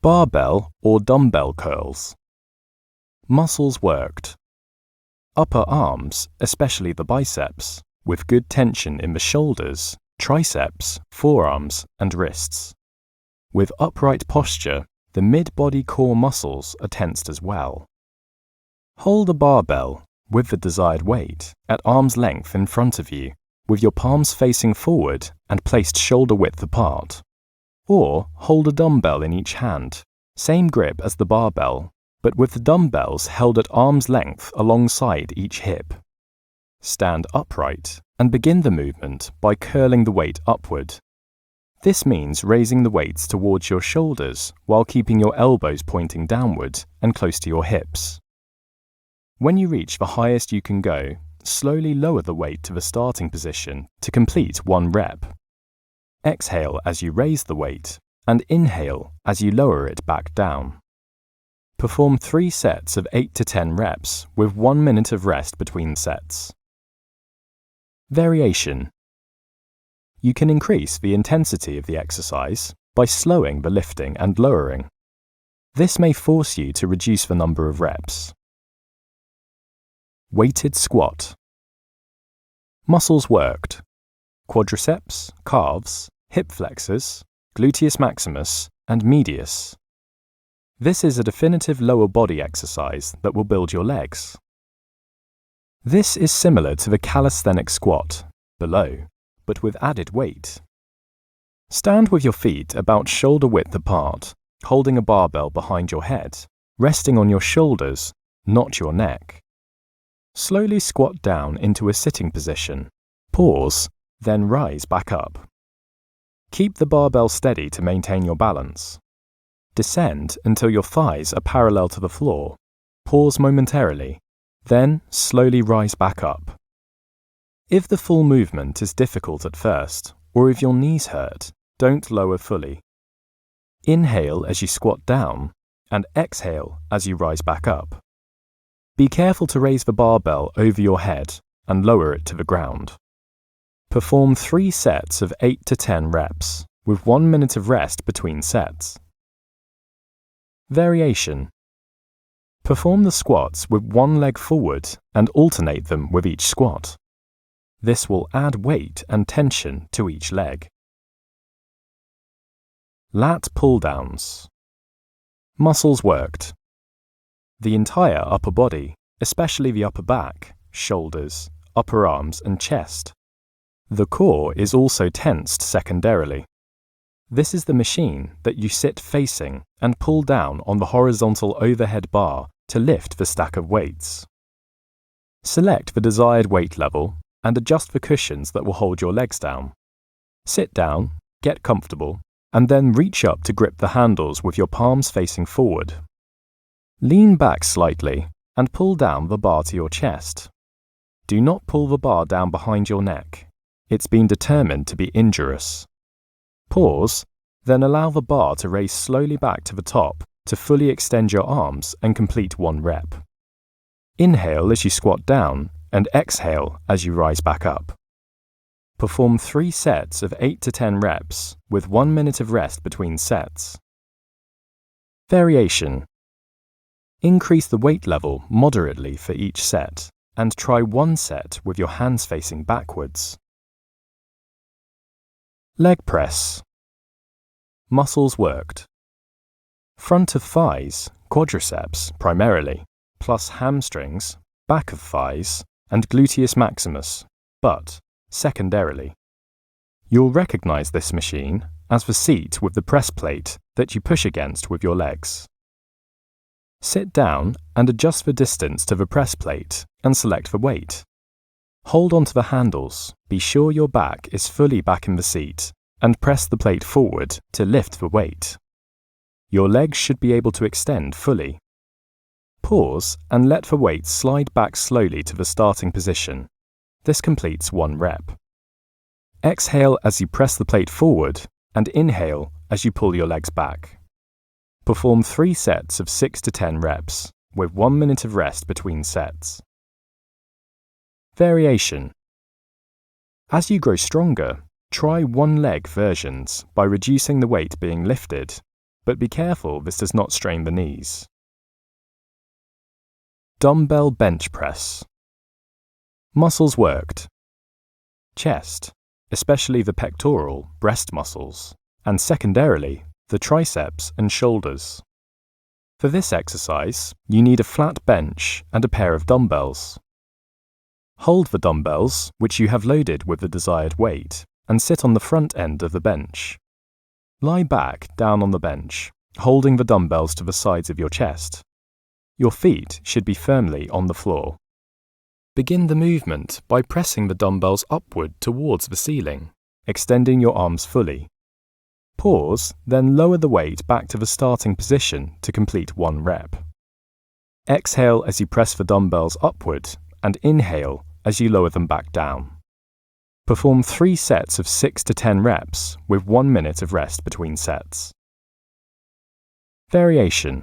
Barbell or dumbbell curls. Muscles worked. Upper arms, especially the biceps, with good tension in the shoulders, triceps, forearms, and wrists. With upright posture, the mid-body core muscles are tensed as well. Hold a barbell, with the desired weight, at arm's length in front of you, with your palms facing forward and placed shoulder-width apart. Or hold a dumbbell in each hand, same grip as the barbell, but with the dumbbells held at arm's length alongside each hip. Stand upright and begin the movement by curling the weight upward. This means raising the weights towards your shoulders while keeping your elbows pointing downward and close to your hips. When you reach the highest you can go, slowly lower the weight to the starting position to complete 1 rep. Exhale as you raise the weight, and inhale as you lower it back down. Perform 3 sets of 8 to 10 reps with 1 minute of rest between sets. Variation. You can increase the intensity of the exercise by slowing the lifting and lowering. This may force you to reduce the number of reps. Weighted squat. Muscles worked. Quadriceps, calves, hip flexors, gluteus maximus, and medius. This is a definitive lower body exercise that will build your legs. This is similar to the calisthenic squat, below, but with added weight. Stand with your feet about shoulder width apart, holding a barbell behind your head, resting on your shoulders, not your neck. Slowly squat down into a sitting position, pause, then rise back up. Keep the barbell steady to maintain your balance. Descend until your thighs are parallel to the floor. Pause momentarily, then slowly rise back up. If the full movement is difficult at first, or if your knees hurt, don't lower fully. Inhale as you squat down, and exhale as you rise back up. Be careful to raise the barbell over your head and lower it to the ground. Perform 3 sets of 8 to 10 reps, with 1 minute of rest between sets. Variation. Perform the squats with 1 leg forward and alternate them with each squat. This will add weight and tension to each leg. Lat pull-downs. Muscles worked. The entire upper body, especially the upper back, shoulders, upper arms and chest. The core is also tensed secondarily. This is the machine that you sit facing and pull down on the horizontal overhead bar to lift the stack of weights. Select the desired weight level and adjust the cushions that will hold your legs down. Sit down, get comfortable, and then reach up to grip the handles with your palms facing forward. Lean back slightly and pull down the bar to your chest. Do not pull the bar down behind your neck. It's been determined to be injurious. Pause, then allow the bar to raise slowly back to the top to fully extend your arms and complete 1 rep. Inhale as you squat down and exhale as you rise back up. Perform 3 sets of 8 to 10 reps with 1 minute of rest between sets. Variation. Increase the weight level moderately for each set and try 1 set with your hands facing backwards. Leg press. Muscles worked. Front of thighs, quadriceps primarily, plus hamstrings, back of thighs, and gluteus maximus, but secondarily. You'll recognize this machine as the seat with the press plate that you push against with your legs. Sit down and adjust the distance to the press plate and select the weight. Hold onto the handles, be sure your back is fully back in the seat, and press the plate forward to lift the weight. Your legs should be able to extend fully. Pause and let the weight slide back slowly to the starting position. This completes 1 rep. Exhale as you press the plate forward and inhale as you pull your legs back. Perform 3 sets of 6 to 10 reps with 1 minute of rest between sets. Variation. As you grow stronger, try 1-leg versions by reducing the weight being lifted, but be careful this does not strain the knees. Dumbbell bench press. Muscles worked. Chest, especially the pectoral, breast muscles, and secondarily, the triceps and shoulders. For this exercise, you need a flat bench and a pair of dumbbells. Hold the dumbbells, which you have loaded with the desired weight, and sit on the front end of the bench. Lie back down on the bench, holding the dumbbells to the sides of your chest. Your feet should be firmly on the floor. Begin the movement by pressing the dumbbells upward towards the ceiling, extending your arms fully. Pause, then lower the weight back to the starting position to complete 1 rep. Exhale as you press the dumbbells upward and inhale as you lower them back down. Perform 3 sets of 6 to 10 reps with 1 minute of rest between sets. Variation.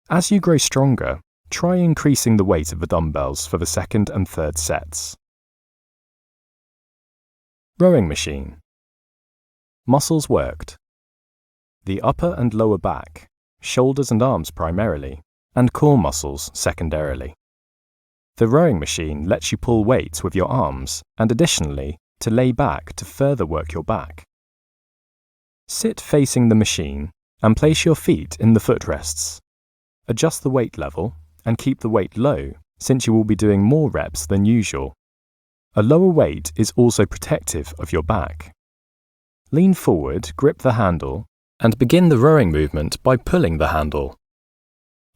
As you grow stronger, try increasing the weight of the dumbbells for the 2nd and 3rd sets. Rowing machine. Muscles worked. The upper and lower back, shoulders and arms primarily, and core muscles secondarily. The rowing machine lets you pull weights with your arms and additionally to lay back to further work your back. Sit facing the machine and place your feet in the footrests. Adjust the weight level and keep the weight low since you will be doing more reps than usual. A lower weight is also protective of your back. Lean forward, grip the handle, and begin the rowing movement by pulling the handle.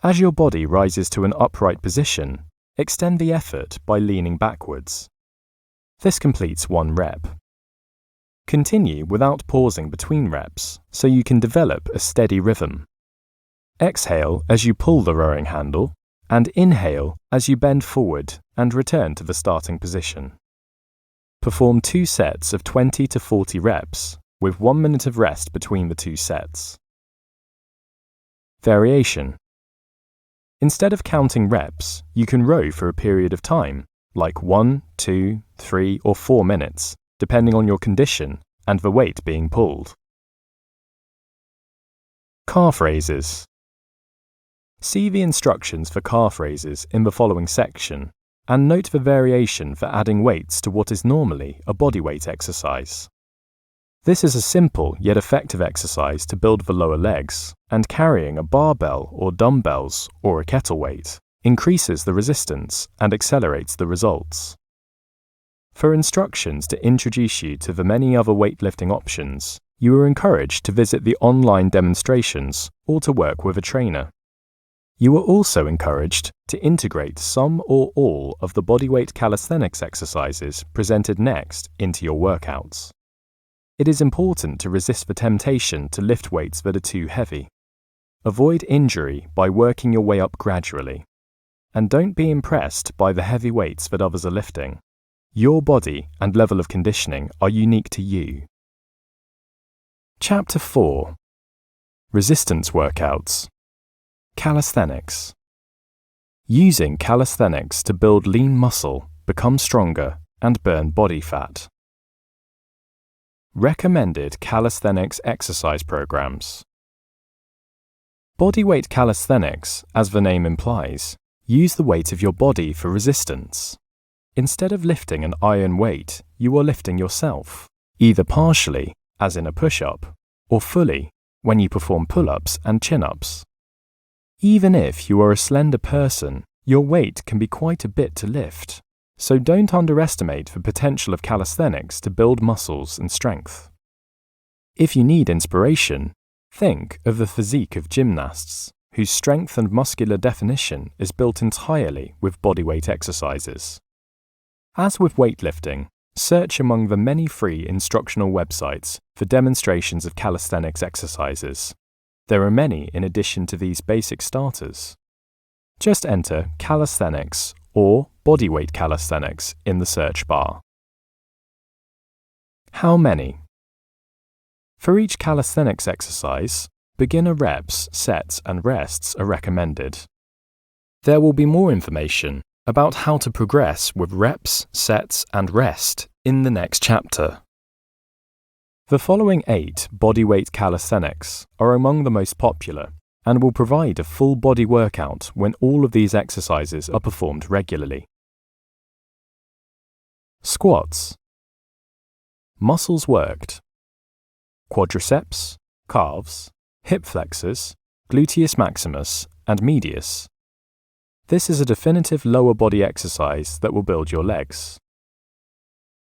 As your body rises to an upright position, extend the effort by leaning backwards. This completes 1 rep. Continue without pausing between reps so you can develop a steady rhythm. Exhale as you pull the rowing handle, and inhale as you bend forward and return to the starting position. Perform 2 sets of 20 to 40 reps with 1 minute of rest between the 2 sets. Variation. Instead of counting reps, you can row for a period of time, like 1, 2, 3, or 4 minutes, depending on your condition and the weight being pulled. Calf raises. See the instructions for calf raises in the following section, and note the variation for adding weights to what is normally a bodyweight exercise. This is a simple yet effective exercise to build the lower legs and carrying a barbell or dumbbells or a kettle weight increases the resistance and accelerates the results. For instructions to introduce you to the many other weightlifting options, you are encouraged to visit the online demonstrations or to work with a trainer. You are also encouraged to integrate some or all of the bodyweight calisthenics exercises presented next into your workouts. It is important to resist the temptation to lift weights that are too heavy. Avoid injury by working your way up gradually. And don't be impressed by the heavy weights that others are lifting. Your body and level of conditioning are unique to you. Chapter 4. Resistance Workouts. Calisthenics. Using calisthenics to build lean muscle, become stronger, and burn body fat. Recommended calisthenics exercise programs. Bodyweight calisthenics, as the name implies, use the weight of your body for resistance. Instead of lifting an iron weight, you are lifting yourself, either partially, as in a push-up, or fully, when you perform pull-ups and chin-ups. Even if you are a slender person, your weight can be quite a bit to lift, so don't underestimate the potential of calisthenics to build muscles and strength. If you need inspiration, think of the physique of gymnasts, whose strength and muscular definition is built entirely with bodyweight exercises. As with weightlifting, search among the many free instructional websites for demonstrations of calisthenics exercises. There are many in addition to these basic starters. Just enter calisthenics or bodyweight calisthenics in the search bar. How many? For each calisthenics exercise, beginner reps, sets, and rests are recommended. There will be more information about how to progress with reps, sets, and rest in the next chapter. The following 8 bodyweight calisthenics are among the most popular and will provide a full body workout when all of these exercises are performed regularly. Squats. Muscles worked. Quadriceps, calves, hip flexors, gluteus maximus, and medius. This is a definitive lower body exercise that will build your legs.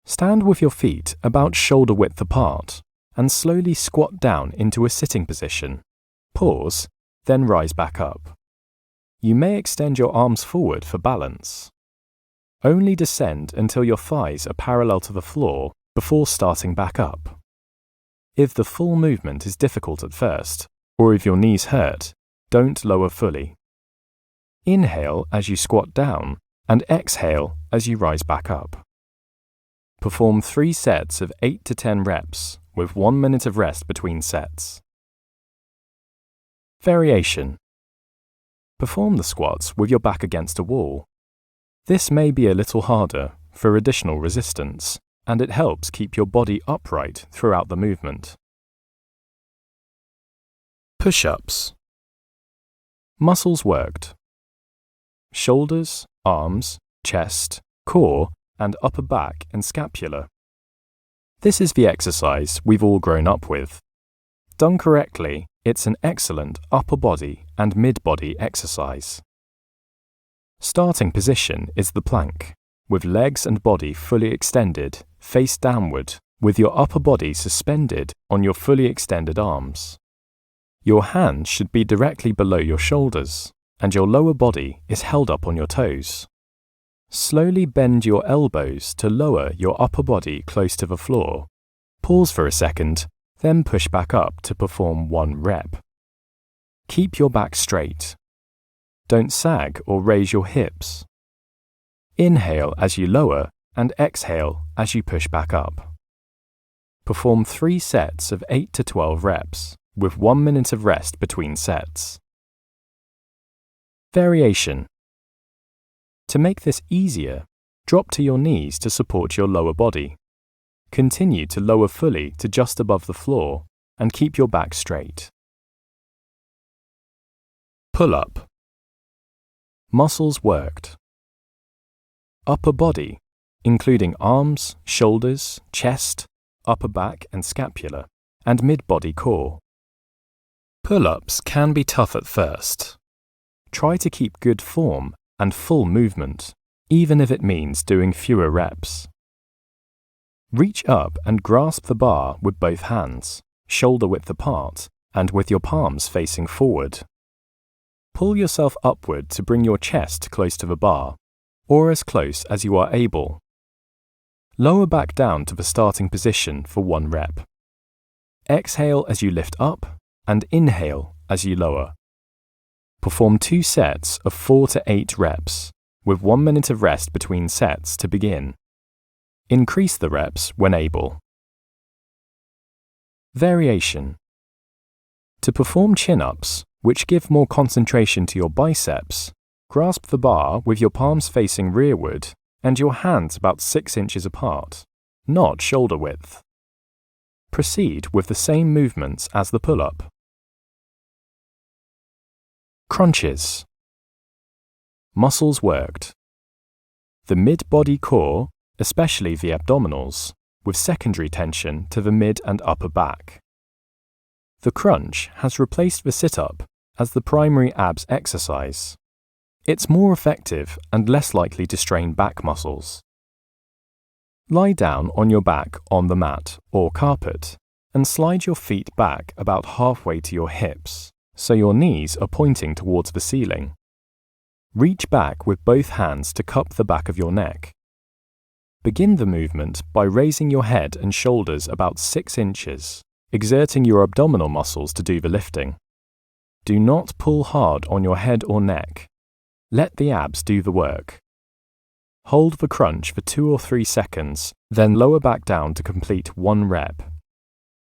Stand with your feet about shoulder width apart and slowly squat down into a sitting position. Pause, then rise back up. You may extend your arms forward for balance. Only descend until your thighs are parallel to the floor before starting back up. If the full movement is difficult at first, or if your knees hurt, don't lower fully. Inhale as you squat down and exhale as you rise back up. Perform 3 sets of 8 to 10 reps with 1 minute of rest between sets. Variation. Perform the squats with your back against a wall. This may be a little harder for additional resistance, and it helps keep your body upright throughout the movement. Push-ups. Muscles worked. Shoulders, arms, chest, core, and upper back and scapula. This is the exercise we've all grown up with. Done correctly, it's an excellent upper body and mid-body exercise. Starting position is the plank, with legs and body fully extended, face downward, with your upper body suspended on your fully extended arms. Your hands should be directly below your shoulders, and your lower body is held up on your toes. Slowly bend your elbows to lower your upper body close to the floor. Pause for a second, then push back up to perform 1 rep. Keep your back straight. Don't sag or raise your hips. Inhale as you lower and exhale as you push back up. Perform 3 sets of 8 to 12 reps, with 1 minute of rest between sets. Variation. To make this easier, drop to your knees to support your lower body. Continue to lower fully to just above the floor and keep your back straight. Pull-up. Muscles worked. Upper body, including arms, shoulders, chest, upper back and scapula, and mid-body core. Pull-ups can be tough at first. Try to keep good form and full movement, even if it means doing fewer reps. Reach up and grasp the bar with both hands, shoulder width apart, and with your palms facing forward. Pull yourself upward to bring your chest close to the bar, or as close as you are able. Lower back down to the starting position for 1 rep. Exhale as you lift up, and inhale as you lower. Perform 2 sets of 4 to 8 reps, with 1 minute of rest between sets to begin. Increase the reps when able. Variation. To perform chin-ups, which give more concentration to your biceps, grasp the bar with your palms facing rearward and your hands about 6 inches apart, not shoulder width. Proceed with the same movements as the pull-up. Crunches. Muscles worked. The mid-body core, especially the abdominals, with secondary tension to the mid and upper back. The crunch has replaced the sit-up as the primary abs exercise. It's more effective and less likely to strain back muscles. Lie down on your back on the mat or carpet and slide your feet back about halfway to your hips, so your knees are pointing towards the ceiling. Reach back with both hands to cup the back of your neck. Begin the movement by raising your head and shoulders about 6 inches, exerting your abdominal muscles to do the lifting. Do not pull hard on your head or neck. Let the abs do the work. Hold the crunch for 2 or 3 seconds, then lower back down to complete 1 rep.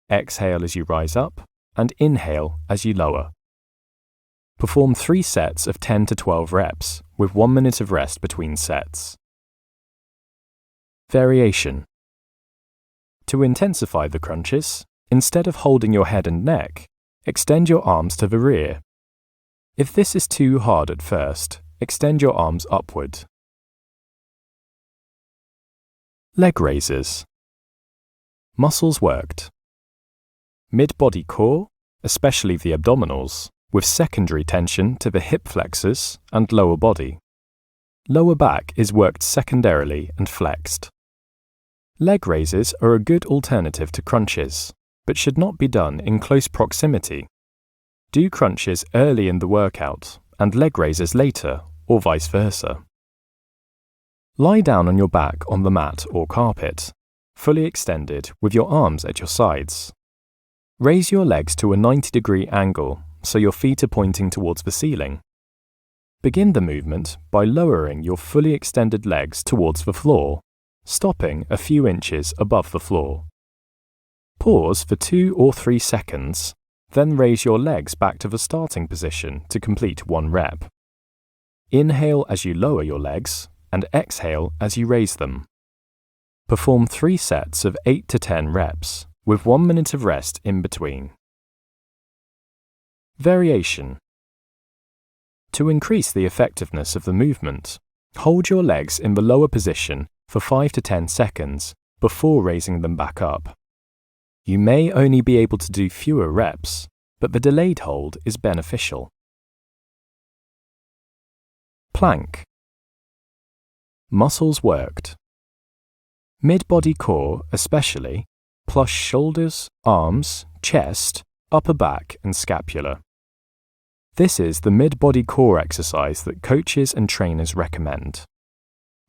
Exhale as you rise up, and inhale as you lower. Perform 3 sets of 10 to 12 reps, with 1 minute of rest between sets. Variation. To intensify the crunches, instead of holding your head and neck, extend your arms to the rear. If this is too hard at first, extend your arms upward. Leg raises. Muscles worked. Mid-body core, especially the abdominals, with secondary tension to the hip flexors and lower body. Lower back is worked secondarily and flexed. Leg raises are a good alternative to crunches, but should not be done in close proximity. Do crunches early in the workout and leg raises later, or vice versa. Lie down on your back on the mat or carpet, fully extended with your arms at your sides. Raise your legs to a 90-degree angle so your feet are pointing towards the ceiling. Begin the movement by lowering your fully extended legs towards the floor, stopping a few inches above the floor. Pause for 2 or 3 seconds, then raise your legs back to the starting position to complete 1 rep. Inhale as you lower your legs, and exhale as you raise them. Perform 3 sets of 8 to 10 reps, with 1 minute of rest in between. Variation. To increase the effectiveness of the movement, hold your legs in the lower position for 5 to 10 seconds before raising them back up. You may only be able to do fewer reps, but the delayed hold is beneficial. Plank. Muscles worked. Mid-body core especially, plus shoulders, arms, chest, upper back and scapula. This is the mid-body core exercise that coaches and trainers recommend.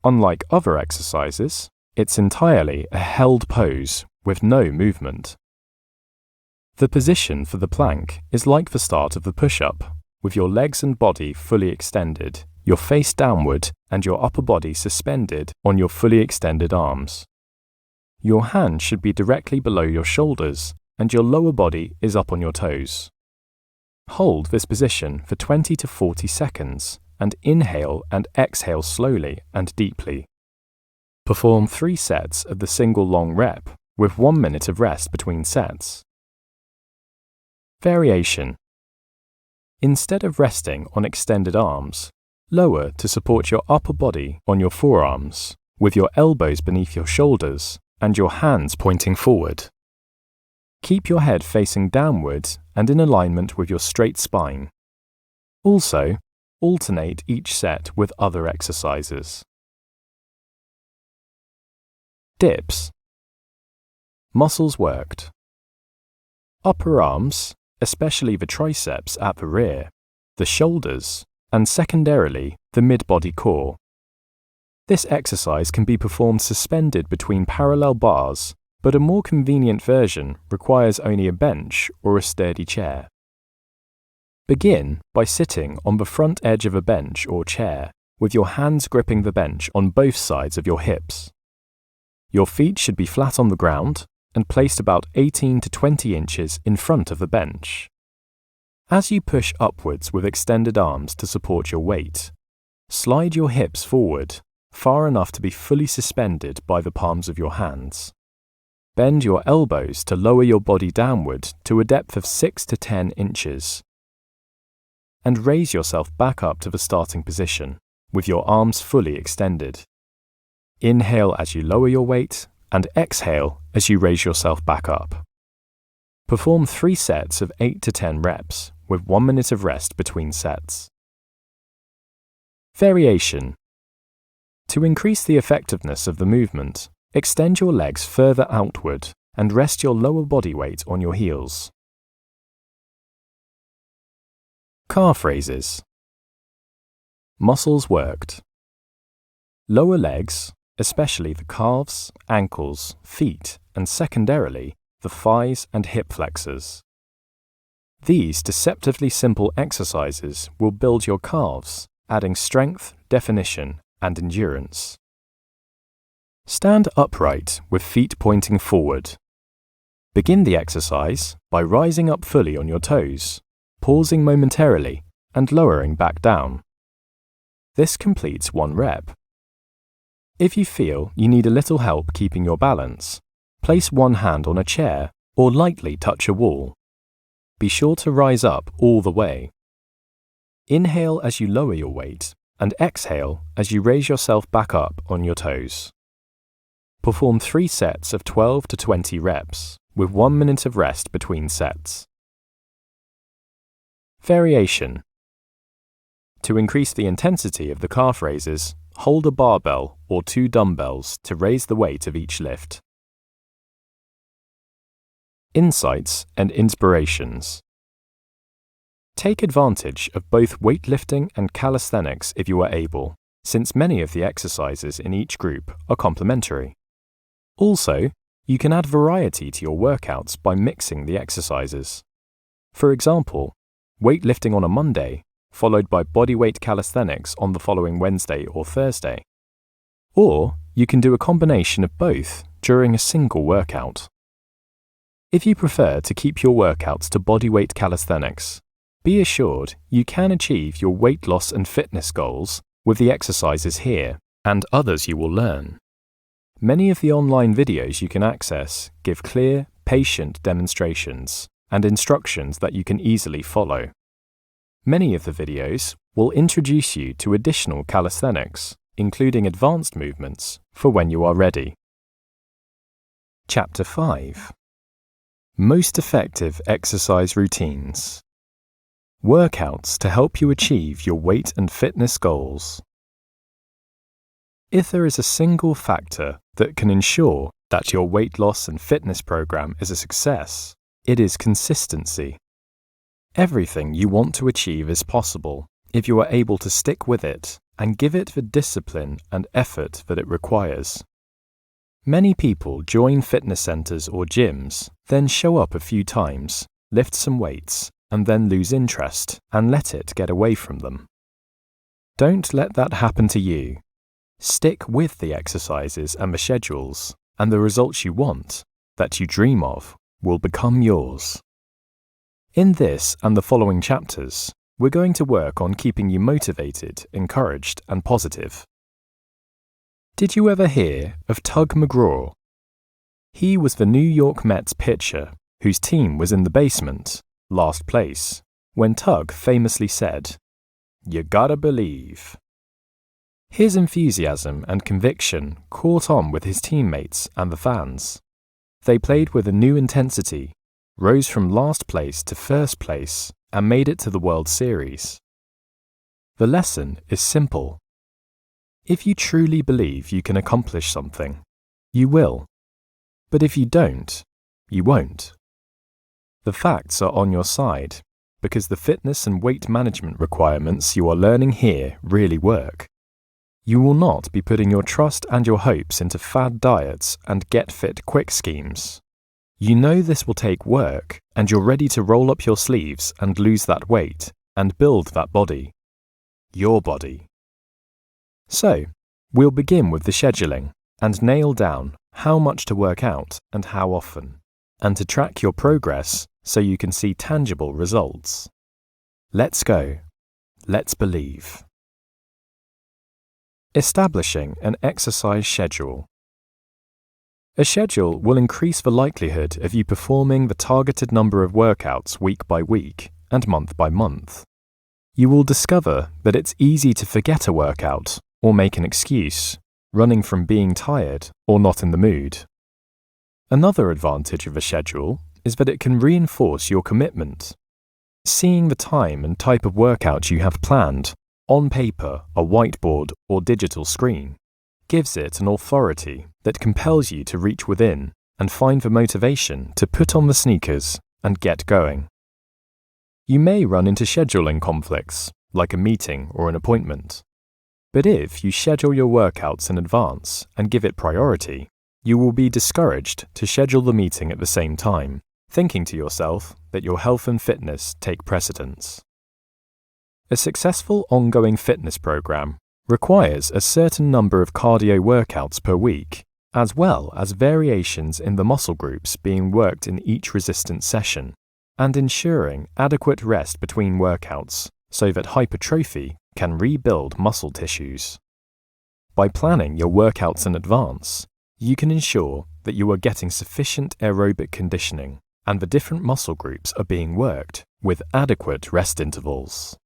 Unlike other exercises, it's entirely a held pose with no movement. The position for the plank is like the start of the push-up, with your legs and body fully extended, your face downward and your upper body suspended on your fully extended arms. Your hand should be directly below your shoulders and your lower body is up on your toes. Hold this position for 20 to 40 seconds and inhale and exhale slowly and deeply. Perform 3 sets of the single long rep with 1 minute of rest between sets. Variation. Instead of resting on extended arms, lower to support your upper body on your forearms, with your elbows beneath your shoulders and your hands pointing forward. Keep your head facing downward and in alignment with your straight spine. Also, alternate each set with other exercises. Dips. Muscles worked. Upper arms, especially the triceps at the rear, the shoulders, and secondarily the mid-body core. This exercise can be performed suspended between parallel bars, but a more convenient version requires only a bench or a sturdy chair. Begin by sitting on the front edge of a bench or chair, with your hands gripping the bench on both sides of your hips. Your feet should be flat on the ground and placed about 18 to 20 inches in front of the bench. As you push upwards with extended arms to support your weight, slide your hips forward, far enough to be fully suspended by the palms of your hands. Bend your elbows to lower your body downward to a depth of 6 to 10 inches. And raise yourself back up to the starting position, with your arms fully extended. Inhale as you lower your weight, and exhale as you raise yourself back up. Perform 3 sets of 8 to 10 reps, with 1 minute of rest between sets. Variation. To increase the effectiveness of the movement, extend your legs further outward and rest your lower body weight on your heels. Calf raises. Muscles worked. Lower legs, especially the calves, ankles, feet, and secondarily, the thighs and hip flexors. These deceptively simple exercises will build your calves, adding strength, definition, and endurance. Stand upright with feet pointing forward. Begin the exercise by rising up fully on your toes, pausing momentarily, and lowering back down. This completes 1 rep. If you feel you need a little help keeping your balance, place one hand on a chair or lightly touch a wall. Be sure to rise up all the way. Inhale as you lower your weight and exhale as you raise yourself back up on your toes. Perform 3 sets of 12 to 20 reps with 1 minute of rest between sets. Variation. To increase the intensity of the calf raises, hold a barbell or 2 dumbbells to raise the weight of each lift. Insights and inspirations. Take advantage of both weightlifting and calisthenics if you are able, since many of the exercises in each group are complementary. Also, you can add variety to your workouts by mixing the exercises. For example, weightlifting on a Monday, followed by bodyweight calisthenics on the following Wednesday or Thursday. Or you can do a combination of both during a single workout. If you prefer to keep your workouts to bodyweight calisthenics, be assured you can achieve your weight loss and fitness goals with the exercises here and others you will learn. Many of the online videos you can access give clear, patient demonstrations and instructions that you can easily follow. Many of the videos will introduce you to additional calisthenics, including advanced movements, for when you are ready. Chapter 5. Most effective exercise routines. Workouts to help you achieve your weight and fitness goals. If there is a single factor that can ensure that your weight loss and fitness program is a success, it is consistency. Everything you want to achieve is possible if you are able to stick with it and give it the discipline and effort that it requires. Many people join fitness centers or gyms, then show up a few times, lift some weights, and then lose interest and let it get away from them. Don't let that happen to you. Stick with the exercises and the schedules, and the results you want, that you dream of, will become yours. In this and the following chapters, we're going to work on keeping you motivated, encouraged, and positive. Did you ever hear of Tug McGraw? He was the New York Mets pitcher whose team was in the basement, last place, when Tug famously said, "You gotta believe." His enthusiasm and conviction caught on with his teammates and the fans. They played with a new intensity, rose from last place to first place, and made it to the World Series. The lesson is simple. If you truly believe you can accomplish something, you will. But if you don't, you won't. The facts are on your side, because the fitness and weight management requirements you are learning here really work. You will not be putting your trust and your hopes into fad diets and get-fit-quick schemes. You know this will take work, and you're ready to roll up your sleeves and lose that weight and build that body. Your body. So, we'll begin with the scheduling and nail down how much to work out and how often, and to track your progress so you can see tangible results. Let's go. Let's believe. Establishing an exercise schedule. A schedule will increase the likelihood of you performing the targeted number of workouts week by week and month by month. You will discover that it's easy to forget a workout or make an excuse, running from being tired or not in the mood. Another advantage of a schedule is that it can reinforce your commitment. Seeing the time and type of workout you have planned on paper, a whiteboard, or digital screen gives it an authority that compels you to reach within and find the motivation to put on the sneakers and get going. You may run into scheduling conflicts, like a meeting or an appointment. But if you schedule your workouts in advance and give it priority, you will be discouraged to schedule the meeting at the same time, thinking to yourself that your health and fitness take precedence. A successful ongoing fitness program requires a certain number of cardio workouts per week, as well as variations in the muscle groups being worked in each resistance session, and ensuring adequate rest between workouts so that hypertrophy can rebuild muscle tissues. By planning your workouts in advance, you can ensure that you are getting sufficient aerobic conditioning and the different muscle groups are being worked with adequate rest intervals.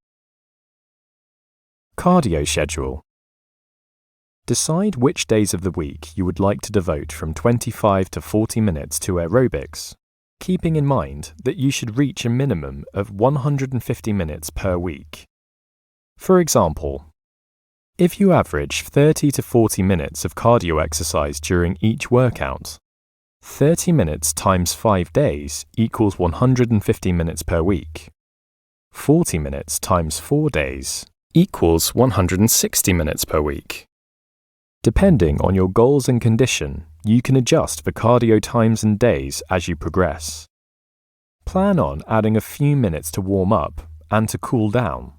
Cardio schedule. Decide which days of the week you would like to devote from 25 to 40 minutes to aerobics, keeping in mind that you should reach a minimum of 150 minutes per week. For example, if you average 30 to 40 minutes of cardio exercise during each workout, 30 minutes times 5 days equals 150 minutes per week. 40 minutes times 4 days equals 160 minutes per week. Depending on your goals and condition, you can adjust the cardio times and days as you progress. Plan on adding a few minutes to warm up and to cool down.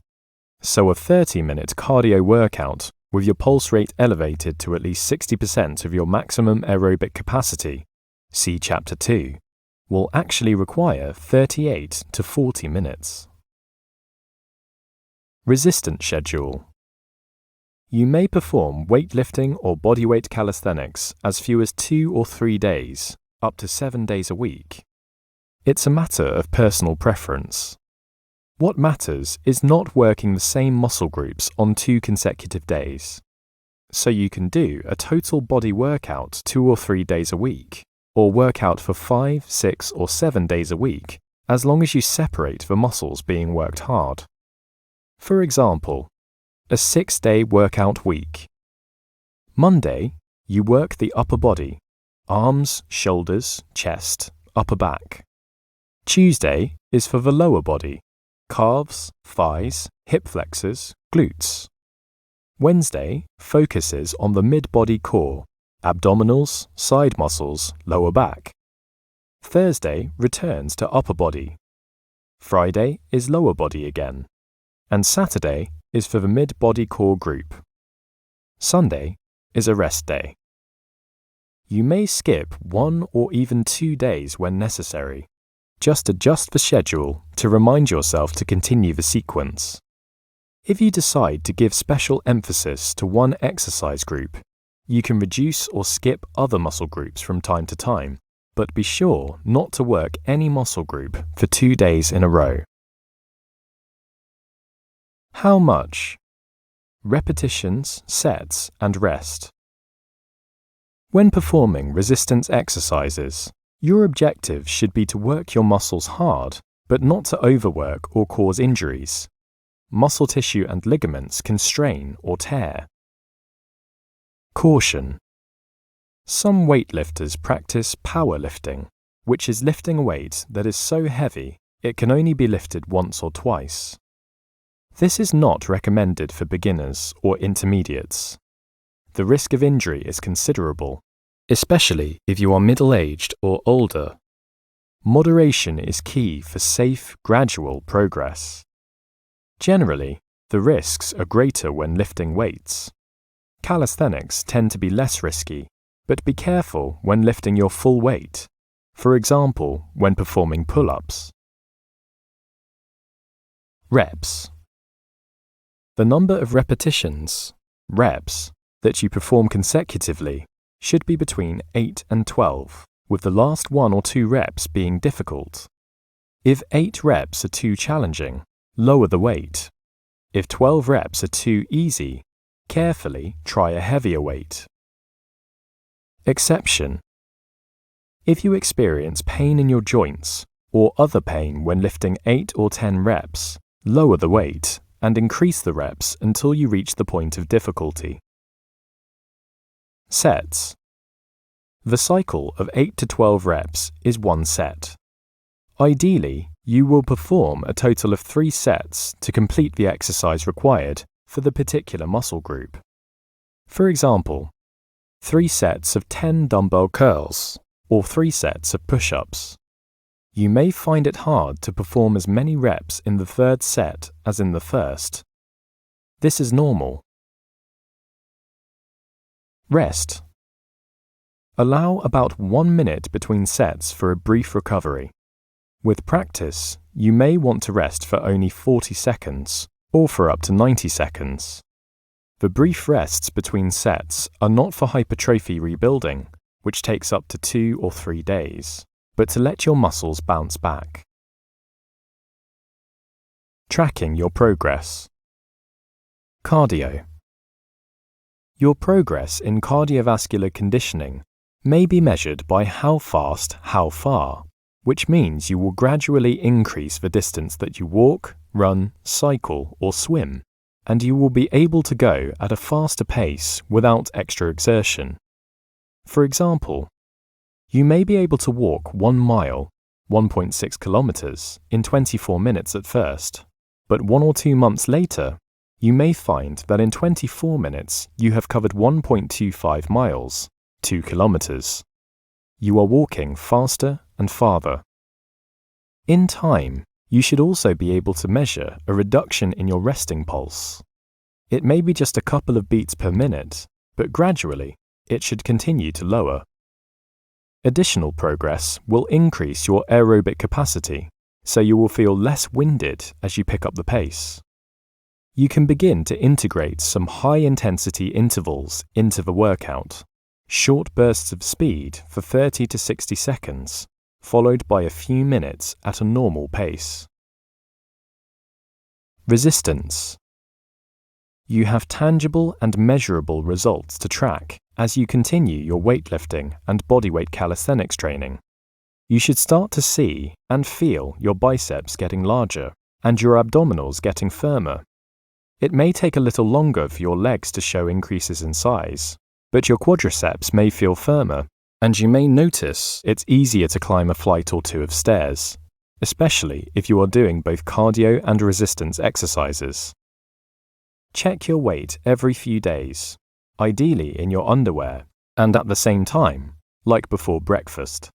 So a 30-minute cardio workout with your pulse rate elevated to at least 60% of your maximum aerobic capacity, see Chapter 2, will actually require 38 to 40 minutes. Resistance schedule. You may perform weightlifting or bodyweight calisthenics as few as 2 or 3 days, up to 7 days a week. It's a matter of personal preference. What matters is not working the same muscle groups on 2 consecutive days. So you can do a total body workout 2 or 3 days a week, or work out for 5, 6, or 7 days a week, as long as you separate the muscles being worked hard. For example, a 6-day workout week. Monday, you work the upper body, arms, shoulders, chest, upper back. Tuesday is for the lower body, calves, thighs, hip flexors, glutes. Wednesday focuses on the mid-body core, abdominals, side muscles, lower back. Thursday returns to upper body. Friday is lower body again. And Saturday is for the mid-body core group. Sunday is a rest day. You may skip 1 or even 2 days when necessary. Just adjust the schedule to remind yourself to continue the sequence. If you decide to give special emphasis to one exercise group, you can reduce or skip other muscle groups from time to time, but be sure not to work any muscle group for 2 days in a row. How much? Repetitions, sets, and rest. When performing resistance exercises, Your objective should be to work your muscles hard, but not to overwork or cause injuries. Muscle tissue and ligaments can strain or tear. Caution. Some weightlifters practice powerlifting, which is lifting a weight that is so heavy it can only be lifted once or twice. This is not recommended for beginners or intermediates. The risk of injury is considerable, especially if you are middle-aged or older. Moderation is key for safe, gradual progress. Generally, the risks are greater when lifting weights. Calisthenics tend to be less risky, but be careful when lifting your full weight, for example, when performing pull-ups. Reps. The number of repetitions, reps, that you perform consecutively should be between 8 and 12, with the last 1 or 2 reps being difficult. If 8 reps are too challenging, lower the weight. If 12 reps are too easy, carefully try a heavier weight. Exception. If you experience pain in your joints or other pain when lifting 8 or 10 reps, lower the weight and increase the reps until you reach the point of difficulty. Sets. The cycle of 8 to 12 reps is 1 set. Ideally, you will perform a total of 3 sets to complete the exercise required for the particular muscle group. For example, 3 sets of 10 dumbbell curls or 3 sets of push-ups. You may find it hard to perform as many reps in the 3rd set as in the 1st. This is normal. Rest. Allow about 1 minute between sets for a brief recovery. With practice, you may want to rest for only 40 seconds or for up to 90 seconds. The brief rests between sets are not for hypertrophy rebuilding, which takes up to 2 or 3 days, but to let your muscles bounce back. Tracking your progress. Cardio. Your progress in cardiovascular conditioning may be measured by how fast, how far, which means you will gradually increase the distance that you walk, run, cycle, or swim, and you will be able to go at a faster pace without extra exertion. For example, you may be able to walk 1 mile, 1.6 kilometers, in 24 minutes at first, but 1 or 2 months later, you may find that in 24 minutes you have covered 1.25 miles, 2 kilometers. You are walking faster and farther. In time, you should also be able to measure a reduction in your resting pulse. It may be just a couple of beats per minute, but gradually, it should continue to lower. Additional progress will increase your aerobic capacity, so you will feel less winded as you pick up the pace. You can begin to integrate some high-intensity intervals into the workout, short bursts of speed for 30 to 60 seconds, followed by a few minutes at a normal pace. Resistance. You have tangible and measurable results to track as you continue your weightlifting and bodyweight calisthenics training. You should start to see and feel your biceps getting larger and your abdominals getting firmer. It may take a little longer for your legs to show increases in size, but your quadriceps may feel firmer, and you may notice it's easier to climb a flight or 2 of stairs, especially if you are doing both cardio and resistance exercises. Check your weight every few days, ideally in your underwear, and at the same time, like before breakfast.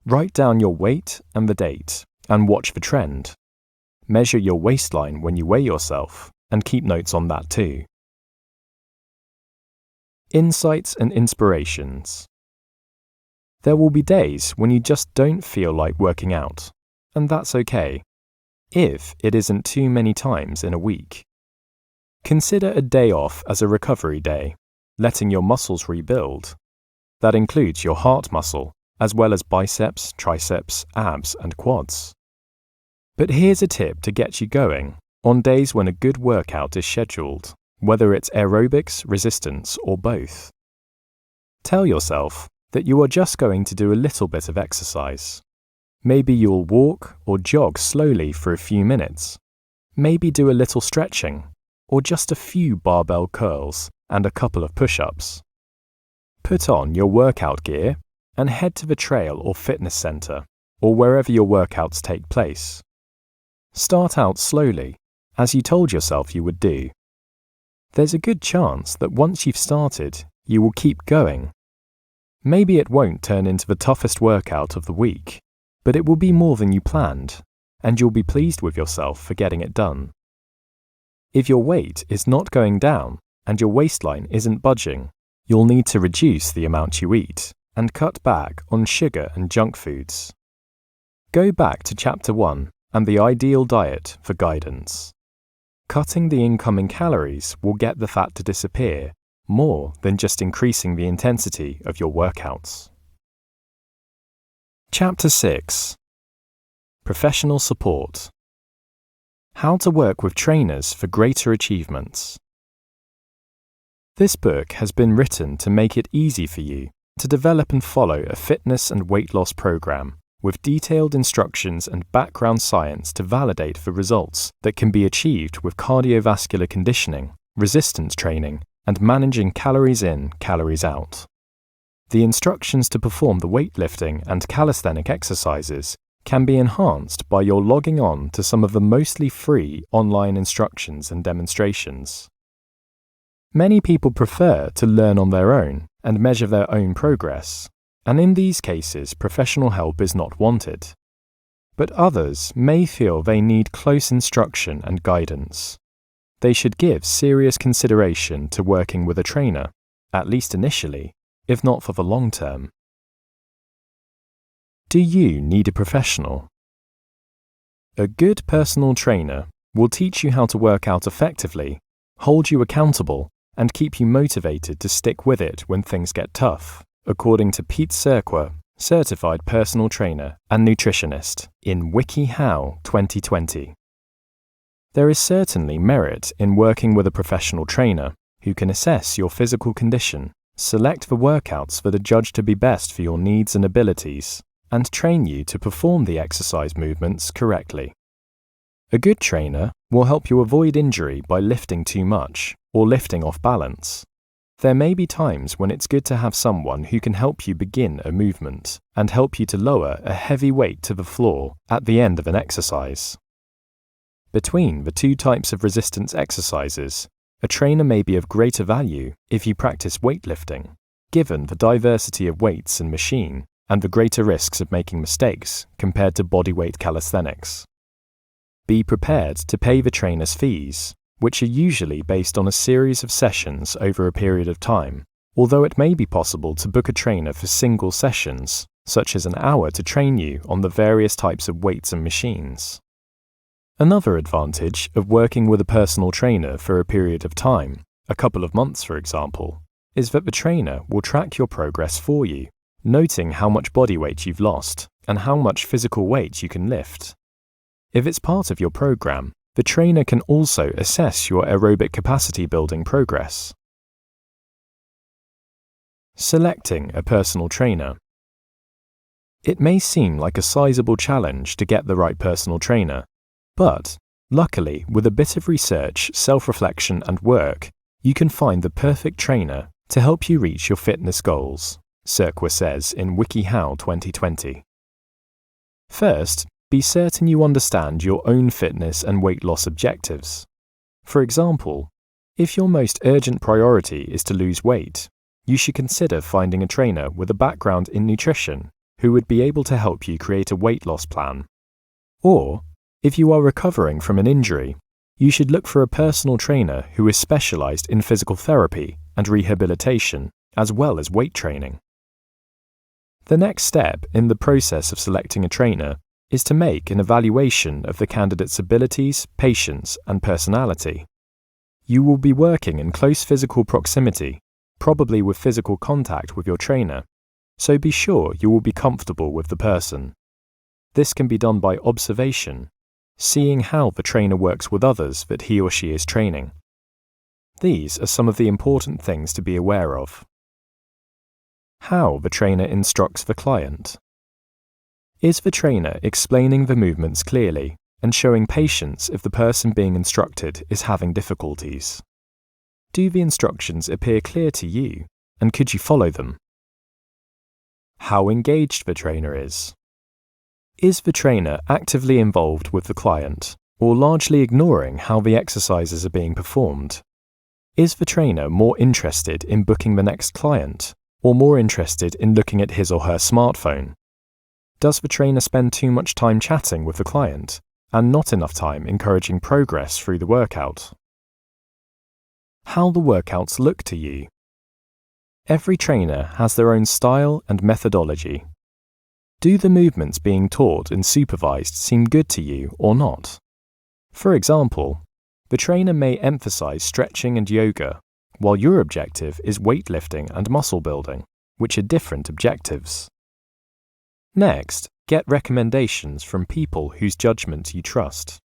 Write down your weight and the date, and watch the trend. Measure your waistline when you weigh yourself, and keep notes on that too. Insights and inspirations. There will be days when you just don't feel like working out, and that's okay, if it isn't too many times in a week. Consider a day off as a recovery day, letting your muscles rebuild. That includes your heart muscle, as well as biceps, triceps, abs, and quads. But here's a tip to get you going on days when a good workout is scheduled, whether it's aerobics, resistance, or both. Tell yourself, that you are just going to do a little bit of exercise. Maybe you'll walk or jog slowly for a few minutes. Maybe do a little stretching, or just a few barbell curls and a couple of push-ups. Put on your workout gear and head to the trail or fitness center, or wherever your workouts take place. Start out slowly, as you told yourself you would do. There's a good chance that once you've started, you will keep going. Maybe it won't turn into the toughest workout of the week, but it will be more than you planned, and you'll be pleased with yourself for getting it done. If your weight is not going down and your waistline isn't budging, you'll need to reduce the amount you eat and cut back on sugar and junk foods. Go back to Chapter 1 and the ideal diet for guidance. Cutting the incoming calories will get the fat to disappear more than just increasing the intensity of your workouts. Chapter 6. Professional Support. How to work with trainers for greater achievements. This book has been written to make it easy for you to develop and follow a fitness and weight loss program with detailed instructions and background science to validate the results that can be achieved with cardiovascular conditioning, resistance training, and managing calories in, calories out. The instructions to perform the weightlifting and calisthenic exercises can be enhanced by your logging on to some of the mostly free online instructions and demonstrations. Many people prefer to learn on their own and measure their own progress, and in these cases professional help is not wanted. But others may feel they need close instruction and guidance. They should give serious consideration to working with a trainer, at least initially, if not for the long term. Do you need a professional? A good personal trainer will teach you how to work out effectively, hold you accountable, and keep you motivated to stick with it when things get tough, according to Pete Serqua, certified personal trainer and nutritionist, in WikiHow 2020. There is certainly merit in working with a professional trainer who can assess your physical condition, select the workouts that are judged to be best for your needs and abilities, and train you to perform the exercise movements correctly. A good trainer will help you avoid injury by lifting too much or lifting off balance. There may be times when it's good to have someone who can help you begin a movement and help you to lower a heavy weight to the floor at the end of an exercise. Between the two types of resistance exercises, a trainer may be of greater value if you practice weightlifting, given the diversity of weights and machine and the greater risks of making mistakes compared to bodyweight calisthenics. Be prepared to pay the trainer's fees, which are usually based on a series of sessions over a period of time, although it may be possible to book a trainer for single sessions, such as an hour to train you on the various types of weights and machines. Another advantage of working with a personal trainer for a period of time, a couple of months for example, is that the trainer will track your progress for you, noting how much body weight you've lost and how much physical weight you can lift. If it's part of your program, the trainer can also assess your aerobic capacity building progress. Selecting a personal trainer. It may seem like a sizable challenge to get the right personal trainer, but, luckily, with a bit of research, self-reflection and work, you can find the perfect trainer to help you reach your fitness goals, Serqua says in WikiHow 2020. First, be certain you understand your own fitness and weight loss objectives. For example, if your most urgent priority is to lose weight, you should consider finding a trainer with a background in nutrition who would be able to help you create a weight loss plan. Or, if you are recovering from an injury, you should look for a personal trainer who is specialized in physical therapy and rehabilitation, as well as weight training. The next step in the process of selecting a trainer is to make an evaluation of the candidate's abilities, patience, and personality. You will be working in close physical proximity, probably with physical contact with your trainer, so be sure you will be comfortable with the person. This can be done by observation, seeing how the trainer works with others that he or she is training. These are some of the important things to be aware of. How the trainer instructs the client. Is the trainer explaining the movements clearly and showing patience if the person being instructed is having difficulties? Do the instructions appear clear to you, and could you follow them? How engaged the trainer is. Is the trainer actively involved with the client, or largely ignoring how the exercises are being performed? Is the trainer more interested in booking the next client, or more interested in looking at his or her smartphone? Does the trainer spend too much time chatting with the client, and not enough time encouraging progress through the workout? How the workouts look to you. Every trainer has their own style and methodology. Do the movements being taught and supervised seem good to you or not? For example, the trainer may emphasize stretching and yoga, while your objective is weightlifting and muscle building, which are different objectives. Next, get recommendations from people whose judgment you trust.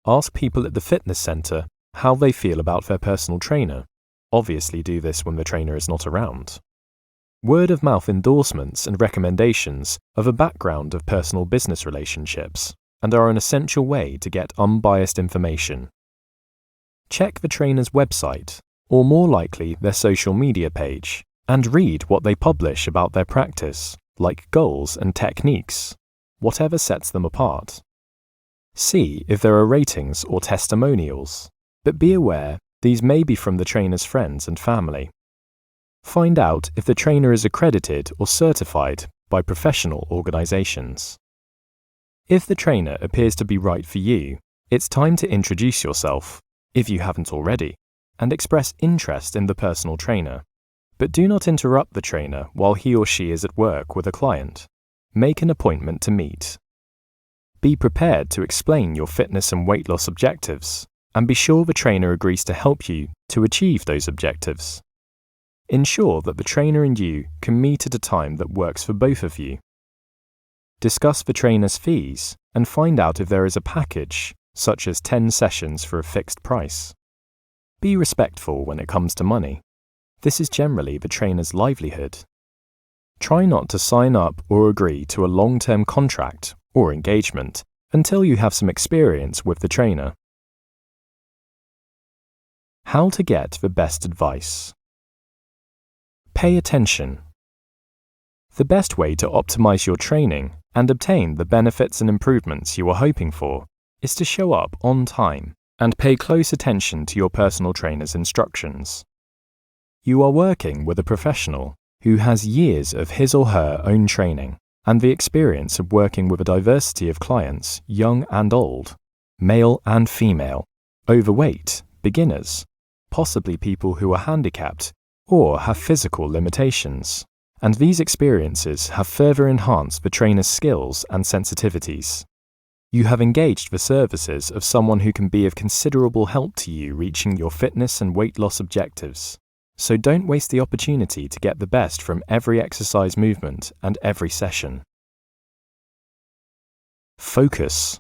Ask people at the fitness center how they feel about their personal trainer. Obviously do this when the trainer is not around. Word-of-mouth endorsements and recommendations are the background of personal business relationships and are an essential way to get unbiased information. Check the trainer's website, or more likely their social media page, and read what they publish about their practice, like goals and techniques, whatever sets them apart. See if there are ratings or testimonials, but be aware these may be from the trainer's friends and family. Find out if the trainer is accredited or certified by professional organizations. If the trainer appears to be right for you, it's time to introduce yourself, if you haven't already, and express interest in the personal trainer. But do not interrupt the trainer while he or she is at work with a client. Make an appointment to meet. Be prepared to explain your fitness and weight loss objectives, and be sure the trainer agrees to help you to achieve those objectives. Ensure that the trainer and you can meet at a time that works for both of you. Discuss the trainer's fees and find out if there is a package, such as 10 sessions for a fixed price. Be respectful when it comes to money. This is generally the trainer's livelihood. Try not to sign up or agree to a long-term contract or engagement until you have some experience with the trainer. How to get the best advice. Pay attention. The best way to optimize your training and obtain the benefits and improvements you are hoping for is to show up on time and pay close attention to your personal trainer's instructions. You are working with a professional who has years of his or her own training and the experience of working with a diversity of clients, young and old, male and female, overweight, beginners, possibly people who are handicapped or have physical limitations, and these experiences have further enhanced the trainer's skills and sensitivities. You have engaged the services of someone who can be of considerable help to you reaching your fitness and weight loss objectives, so don't waste the opportunity to get the best from every exercise movement and every session. Focus.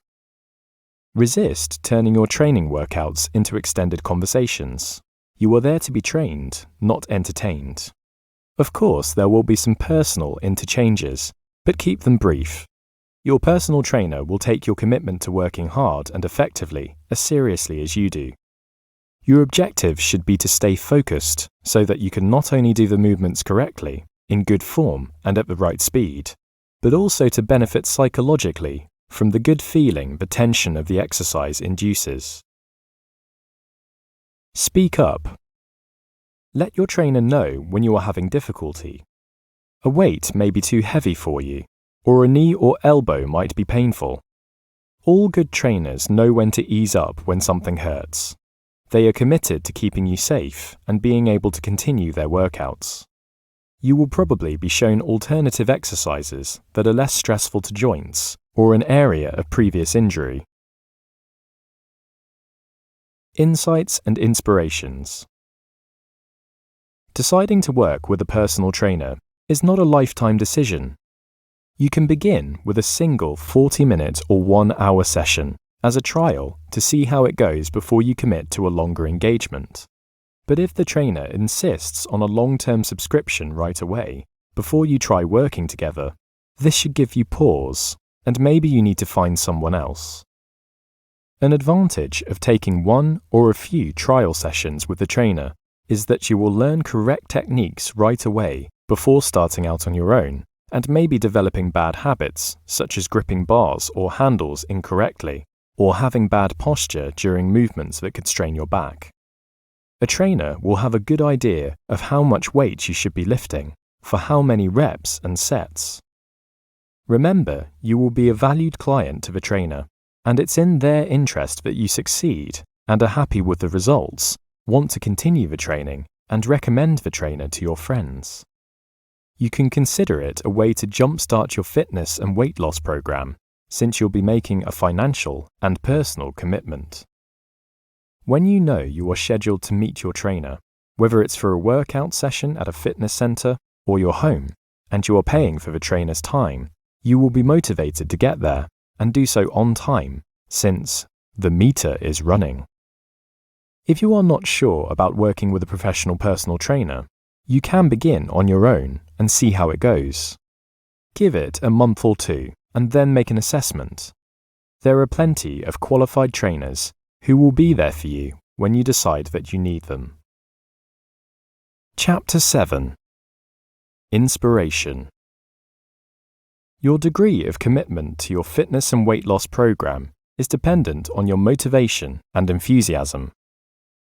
Resist turning your training workouts into extended conversations. You are there to be trained, not entertained. Of course, there will be some personal interchanges, but keep them brief. Your personal trainer will take your commitment to working hard and effectively as seriously as you do. Your objective should be to stay focused so that you can not only do the movements correctly, in good form and at the right speed, but also to benefit psychologically from the good feeling the tension of the exercise induces. Speak up. Let your trainer know when you are having difficulty. A weight may be too heavy for you, or a knee or elbow might be painful. All good trainers know when to ease up when something hurts. They are committed to keeping you safe and being able to continue their workouts. You will probably be shown alternative exercises that are less stressful to joints or an area of previous injury. Insights and inspirations. Deciding to work with a personal trainer is not a lifetime decision. You can begin with a single 40-minute or 1-hour session as a trial to see how it goes before you commit to a longer engagement. But if the trainer insists on a long-term subscription right away, before you try working together, this should give you pause, and maybe you need to find someone else. An advantage of taking one or a few trial sessions with the trainer is that you will learn correct techniques right away before starting out on your own, and maybe developing bad habits such as gripping bars or handles incorrectly, or having bad posture during movements that could strain your back. A trainer will have a good idea of how much weight you should be lifting, for how many reps and sets. Remember, you will be a valued client of a trainer, and it's in their interest that you succeed and are happy with the results, want to continue the training, and recommend the trainer to your friends. You can consider it a way to jumpstart your fitness and weight loss program, since you'll be making a financial and personal commitment. When you know you are scheduled to meet your trainer, whether it's for a workout session at a fitness center or your home, and you are paying for the trainer's time, you will be motivated to get there and do so on time, since the meter is running. If you are not sure about working with a professional personal trainer, you can begin on your own and see how it goes. Give it a month or two and then make an assessment. There are plenty of qualified trainers who will be there for you when you decide that you need them. Chapter 7. Inspiration. Your degree of commitment to your fitness and weight loss program is dependent on your motivation and enthusiasm.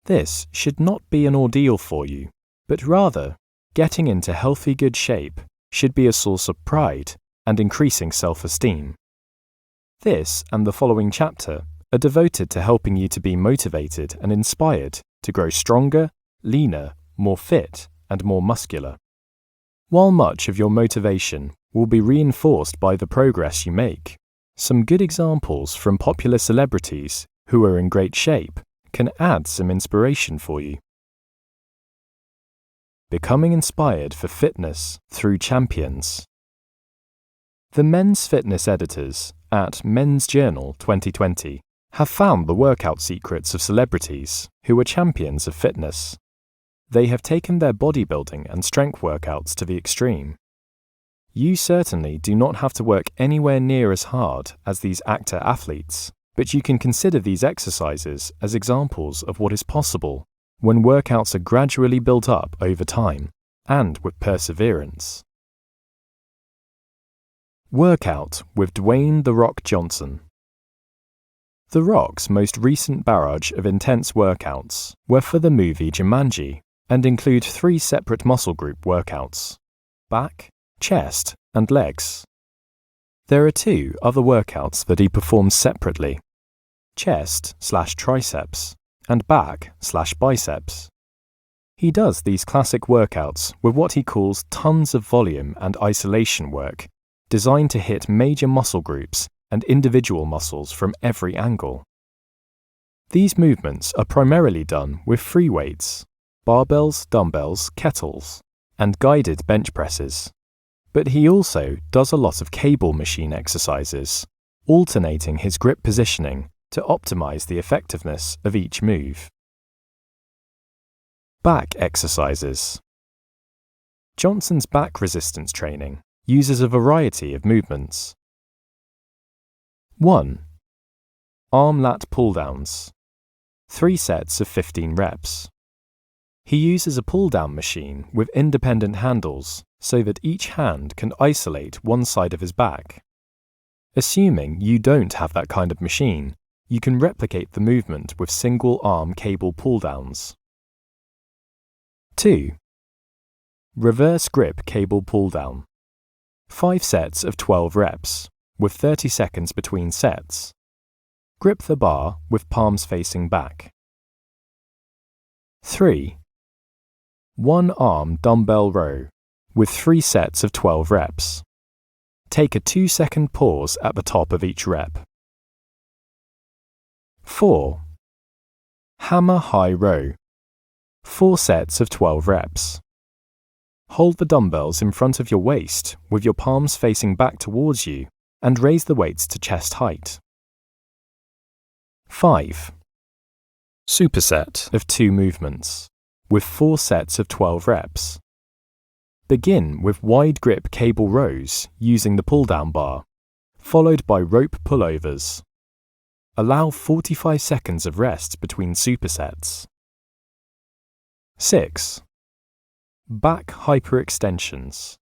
This should not be an ordeal for you, but rather, getting into healthy good shape should be a source of pride and increasing self-esteem. This and the following chapter are devoted to helping you to be motivated and inspired to grow stronger, leaner, more fit, and more muscular. While much of your motivation will be reinforced by the progress you make, some good examples from popular celebrities who are in great shape can add some inspiration for you. Becoming inspired for fitness through champions. The men's fitness editors at Men's Journal 2020 have found the workout secrets of celebrities who are champions of fitness. They have taken their bodybuilding and strength workouts to the extreme. You certainly do not have to work anywhere near as hard as these actor-athletes, but you can consider these exercises as examples of what is possible when workouts are gradually built up over time and with perseverance. Workout with Dwayne "The Rock" Johnson. The Rock's most recent barrage of intense workouts were for the movie Jumanji and include 3 separate muscle group workouts: back, chest, and legs. There are 2 other workouts that he performs separately: chest/triceps and back/biceps. He does these classic workouts with what he calls tons of volume and isolation work, designed to hit major muscle groups and individual muscles from every angle. These movements are primarily done with free weights, barbells, dumbbells, kettles, and guided bench presses. But he also does a lot of cable machine exercises, alternating his grip positioning to optimize the effectiveness of each move. Back exercises. Johnson's back resistance training uses a variety of movements. 1. Arm lat pull-downs. 3 sets of 15 reps. He uses a pull-down machine with independent handles so that each hand can isolate one side of his back. Assuming you don't have that kind of machine, you can replicate the movement with single-arm cable pull-downs. 2. Reverse grip cable pull-down. 5 sets of 12 reps, with 30 seconds between sets. Grip the bar with palms facing back. 3. One-arm dumbbell row, with 3 sets of 12 reps. Take a 2-second pause at the top of each rep. 4. Hammer high row. 4 sets of 12 reps. Hold the dumbbells in front of your waist with your palms facing back towards you and raise the weights to chest height. 5. Superset of 2 movements, with 4 sets of 12 reps. Begin with wide grip cable rows using the pull-down bar, followed by rope pullovers. Allow 45 seconds of rest between supersets. 6. Back hyperextensions.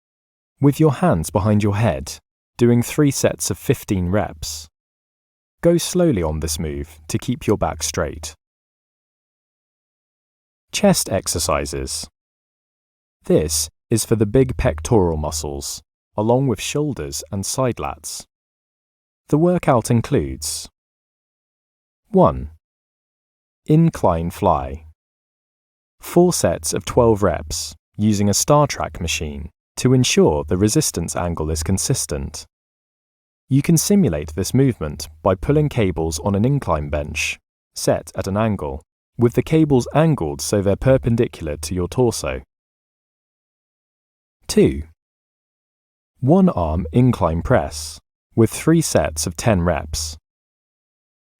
With your hands behind your head, doing 3 sets of 15 reps. Go slowly on this move to keep your back straight. Chest exercises. This is for the big pectoral muscles, along with shoulders and side lats. The workout includes 1. Incline fly. 4 sets of 12 reps using a Star Track machine to ensure the resistance angle is consistent. You can simulate this movement by pulling cables on an incline bench, set at an angle, with the cables angled so they're perpendicular to your torso. 2. One-arm incline press, with 3 sets of 10 reps.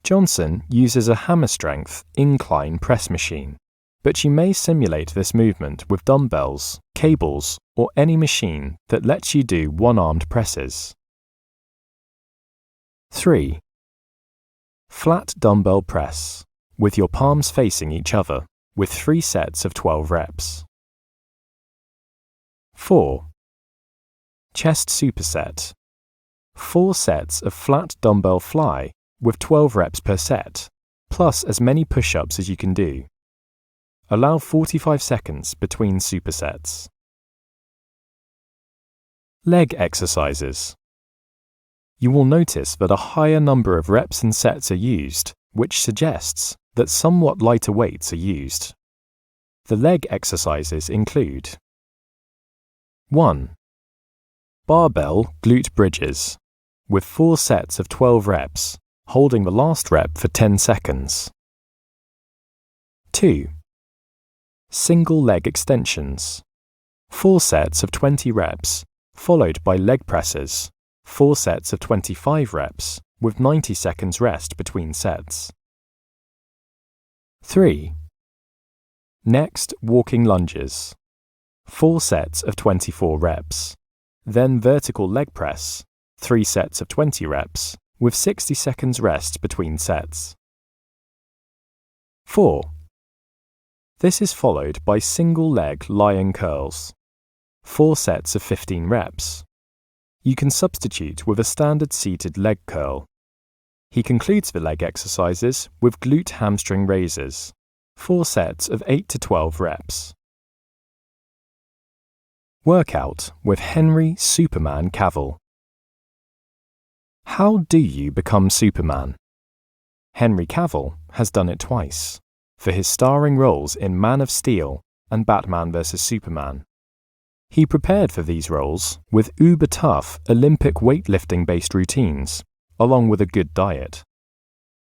Johnson uses a hammer-strength incline press machine, but you may simulate this movement with dumbbells, cables, or any machine that lets you do one-armed presses. 3. Flat dumbbell press, with your palms facing each other, with 3 sets of 12 reps. 4. Chest superset. 4 sets of flat dumbbell fly with 12 reps per set, plus as many push-ups as you can do. Allow 45 seconds between supersets. Leg exercises. You will notice that a higher number of reps and sets are used, which suggests that somewhat lighter weights are used. The leg exercises include 1. Barbell glute bridges, with 4 sets of 12 reps, holding the last rep for 10 seconds. 2. Single leg extensions, 4 sets of 20 reps, followed by leg presses, 4 sets of 25 reps, with 90 seconds rest between sets. 3. Next, walking lunges, 4 sets of 24 reps, then vertical leg press, 3 sets of 20 reps, with 60 seconds rest between sets. 4. This is followed by single leg lion curls, 4 sets of 15 reps. You can substitute with a standard seated leg curl. He concludes the leg exercises with glute hamstring raises, 4 sets of 8 to 12 reps. Workout with Henry Superman Cavill. How do you become Superman? Henry Cavill has done it twice, for his starring roles in Man of Steel and Batman vs Superman. He prepared for these roles with uber-tough Olympic weightlifting-based routines, along with a good diet.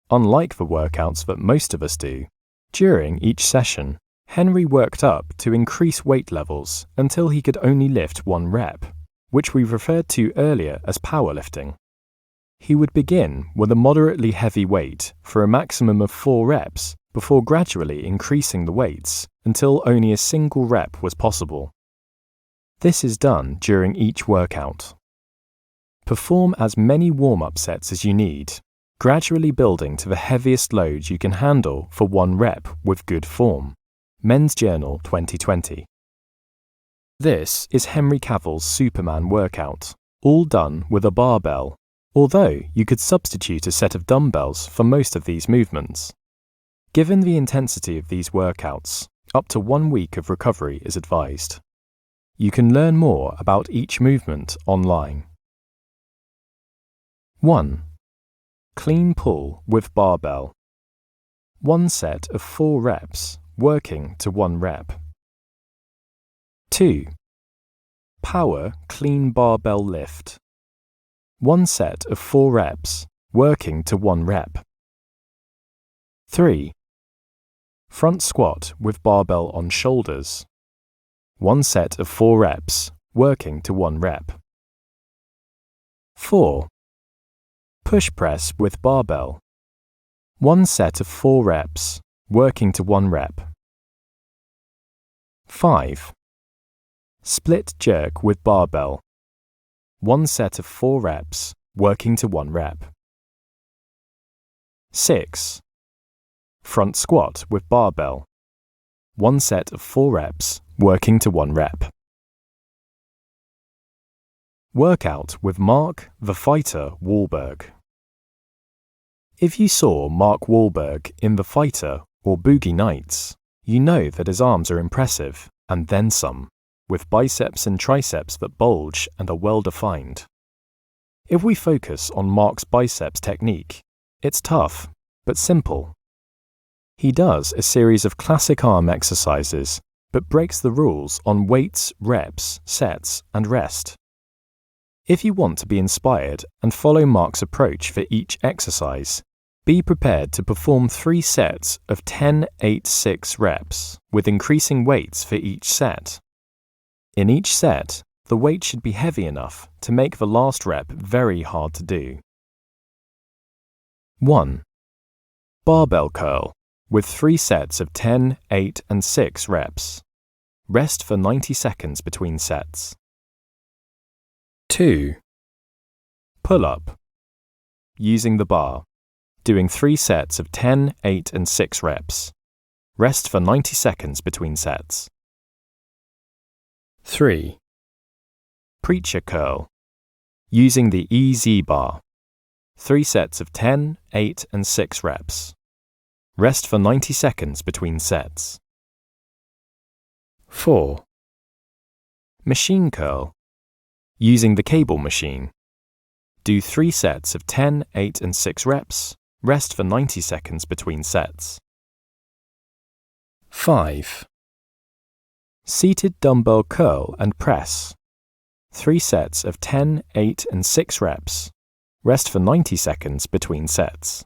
Unlike the workouts that most of us do, during each session, Henry worked up to increase weight levels until he could only lift 1 rep, which we referred to earlier as powerlifting. He would begin with a moderately heavy weight for a maximum of 4 reps before gradually increasing the weights until only a single rep was possible. This is done during each workout. Perform as many warm-up sets as you need, gradually building to the heaviest load you can handle for 1 rep with good form. Men's Journal 2020. This is Henry Cavill's Superman workout, all done with a barbell, although you could substitute a set of dumbbells for most of these movements. Given the intensity of these workouts, up to 1 week of recovery is advised. You can learn more about each movement online. 1. Clean pull with barbell. 1 set of 4 reps, working to 1 rep. 2. Power clean barbell lift. 1 set of 4 reps, working to 1 rep. 3. Front squat with barbell on shoulders. 1 set of 4 reps, working to 1 rep. 4. Push press with barbell. 1 set of 4 reps, working to 1 rep. 5. Split jerk with barbell. 1 set of 4 reps, working to 1 rep. 6. Front squat with barbell. 1 set of 4 reps, working to 1 rep. Workout with Mark the Fighter Wahlberg. If you saw Mark Wahlberg in The Fighter or Boogie Nights, you know that his arms are impressive, and then some, with biceps and triceps that bulge and are well defined. If we focus on Mark's biceps technique, it's tough, but simple. He does a series of classic arm exercises, but breaks the rules on weights, reps, sets, and rest. If you want to be inspired and follow Mark's approach for each exercise, be prepared to perform 3 sets of 10, 8, 6 reps, with increasing weights for each set. In each set, the weight should be heavy enough to make the last rep very hard to do. 1. Barbell curl, with 3 sets of 10, 8, and 6 reps. Rest for 90 seconds between sets. 2. Pull-up, using the bar, doing 3 sets of 10, 8, and 6 reps. Rest for 90 seconds between sets. 3. Preacher curl, using the EZ bar, 3 sets of 10, 8, and 6 reps. Rest for 90 seconds between sets. 4. Machine curl, using the cable machine. Do 3 sets of 10, 8, and 6 reps. Rest for 90 seconds between sets. 5. Seated dumbbell curl and press. 3 sets of 10, 8, and 6 reps. Rest for 90 seconds between sets.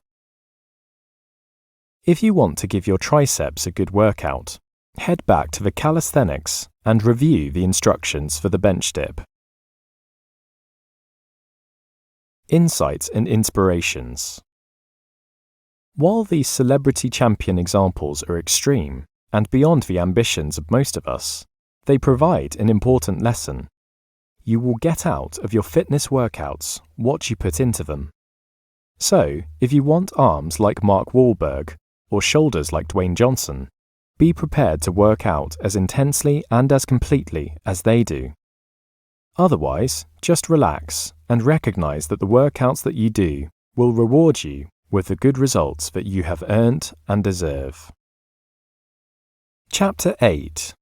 If you want to give your triceps a good workout, head back to the calisthenics and review the instructions for the bench dip. Insights and inspirations. While these celebrity champion examples are extreme and beyond the ambitions of most of us, they provide an important lesson. You will get out of your fitness workouts what you put into them. So, if you want arms like Mark Wahlberg or shoulders like Dwayne Johnson, be prepared to work out as intensely and as completely as they do. Otherwise, just relax and recognize that the workouts that you do will reward you with the good results that you have earned and deserve. Chapter 8.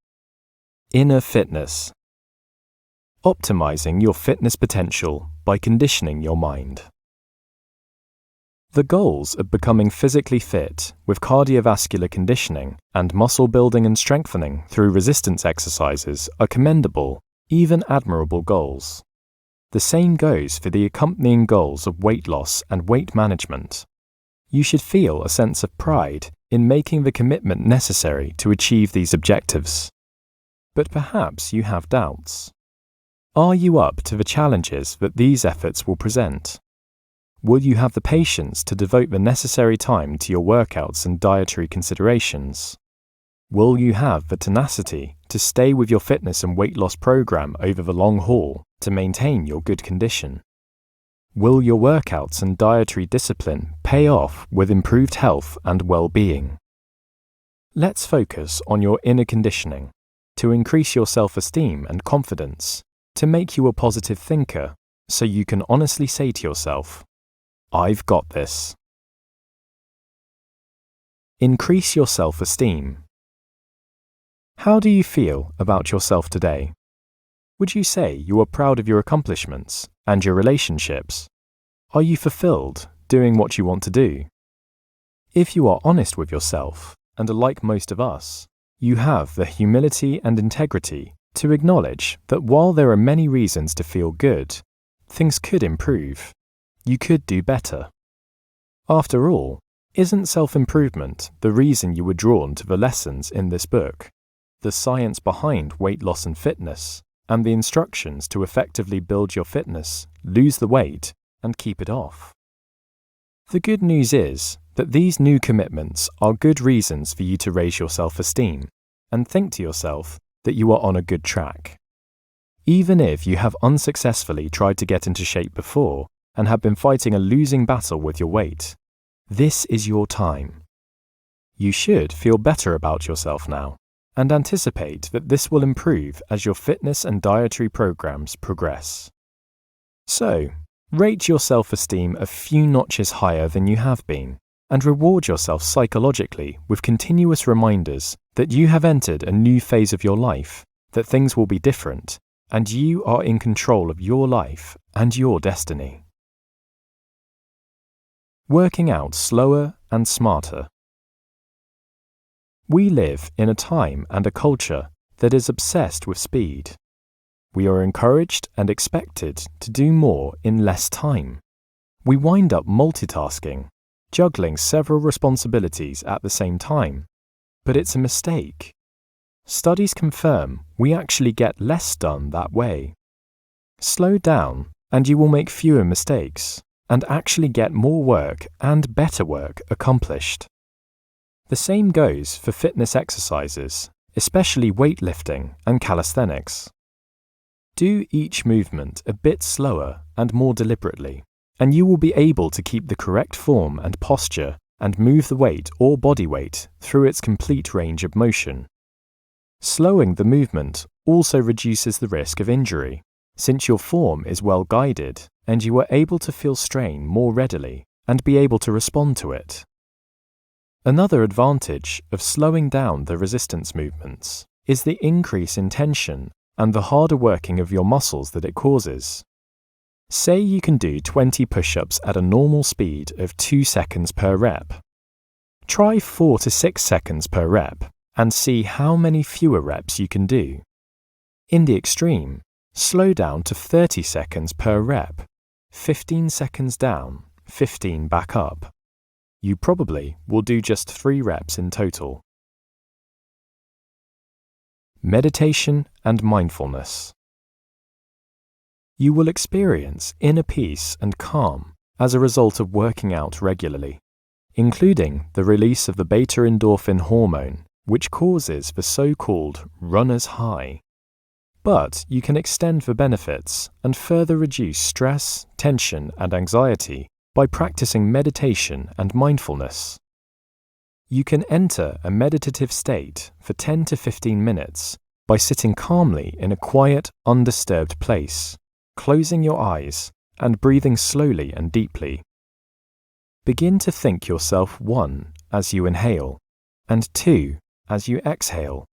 Inner Fitness. Optimizing your fitness potential by conditioning your mind. The goals of becoming physically fit with cardiovascular conditioning and muscle building and strengthening through resistance exercises are commendable, even admirable goals. The same goes for the accompanying goals of weight loss and weight management. You should feel a sense of pride in making the commitment necessary to achieve these objectives. But perhaps you have doubts. Are you up to the challenges that these efforts will present? Will you have the patience to devote the necessary time to your workouts and dietary considerations? Will you have the tenacity to stay with your fitness and weight loss program over the long haul to maintain your good condition? Will your workouts and dietary discipline pay off with improved health and well-being? Let's focus on your inner conditioning to increase your self-esteem and confidence, to make you a positive thinker, so you can honestly say to yourself, "I've got this." Increase your self-esteem. How do you feel about yourself today? Would you say you are proud of your accomplishments and your relationships? Are you fulfilled doing what you want to do? If you are honest with yourself, and are like most of us, you have the humility and integrity to acknowledge that while there are many reasons to feel good, things could improve. You could do better. After all, isn't self-improvement the reason you were drawn to the lessons in this book, the science behind weight loss and fitness, and the instructions to effectively build your fitness, lose the weight, and keep it off? The good news is that these new commitments are good reasons for you to raise your self-esteem and think to yourself that you are on a good track. Even if you have unsuccessfully tried to get into shape before and have been fighting a losing battle with your weight, this is your time. You should feel better about yourself now and anticipate that this will improve as your fitness and dietary programs progress. So, rate your self-esteem a few notches higher than you have been, and reward yourself psychologically with continuous reminders that you have entered a new phase of your life, that things will be different, and you are in control of your life and your destiny. Working out slower and smarter. We live in a time and a culture that is obsessed with speed. We are encouraged and expected to do more in less time. We wind up multitasking, juggling several responsibilities at the same time, but it's a mistake. Studies confirm we actually get less done that way. Slow down and you will make fewer mistakes and actually get more work and better work accomplished. The same goes for fitness exercises, especially weightlifting and calisthenics. Do each movement a bit slower and more deliberately, and you will be able to keep the correct form and posture and move the weight or body weight through its complete range of motion. Slowing the movement also reduces the risk of injury, since your form is well guided and you are able to feel strain more readily and be able to respond to it. Another advantage of slowing down the resistance movements is the increase in tension and the harder working of your muscles that it causes. Say you can do 20 push-ups at a normal speed of 2 seconds per rep. Try 4 to 6 seconds per rep and see how many fewer reps you can do. In the extreme, slow down to 30 seconds per rep, 15 seconds down, 15 back up. You probably will do just 3 reps in total. Meditation and mindfulness. You will experience inner peace and calm as a result of working out regularly, including the release of the beta-endorphin hormone, which causes the so-called runner's high. But you can extend the benefits and further reduce stress, tension, and anxiety by practicing meditation and mindfulness. You can enter a meditative state for 10 to 15 minutes by sitting calmly in a quiet, undisturbed place, closing your eyes and breathing slowly and deeply. Begin to think yourself 1 as you inhale and 2 as you exhale.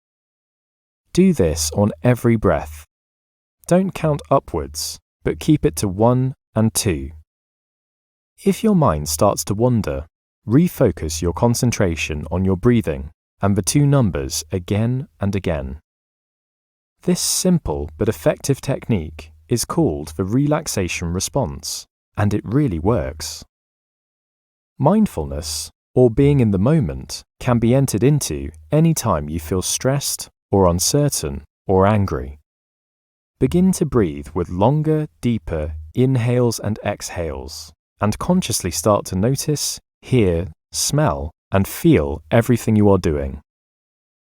Do this on every breath. Don't count upwards, but keep it to 1 and 2. If your mind starts to wander, refocus your concentration on your breathing and the 2 numbers again and again. This simple but effective technique is called the relaxation response, and it really works. Mindfulness, or being in the moment, can be entered into any time you feel stressed or uncertain or angry. Begin to breathe with longer, deeper inhales and exhales, and consciously start to notice, hear, smell, and feel everything you are doing.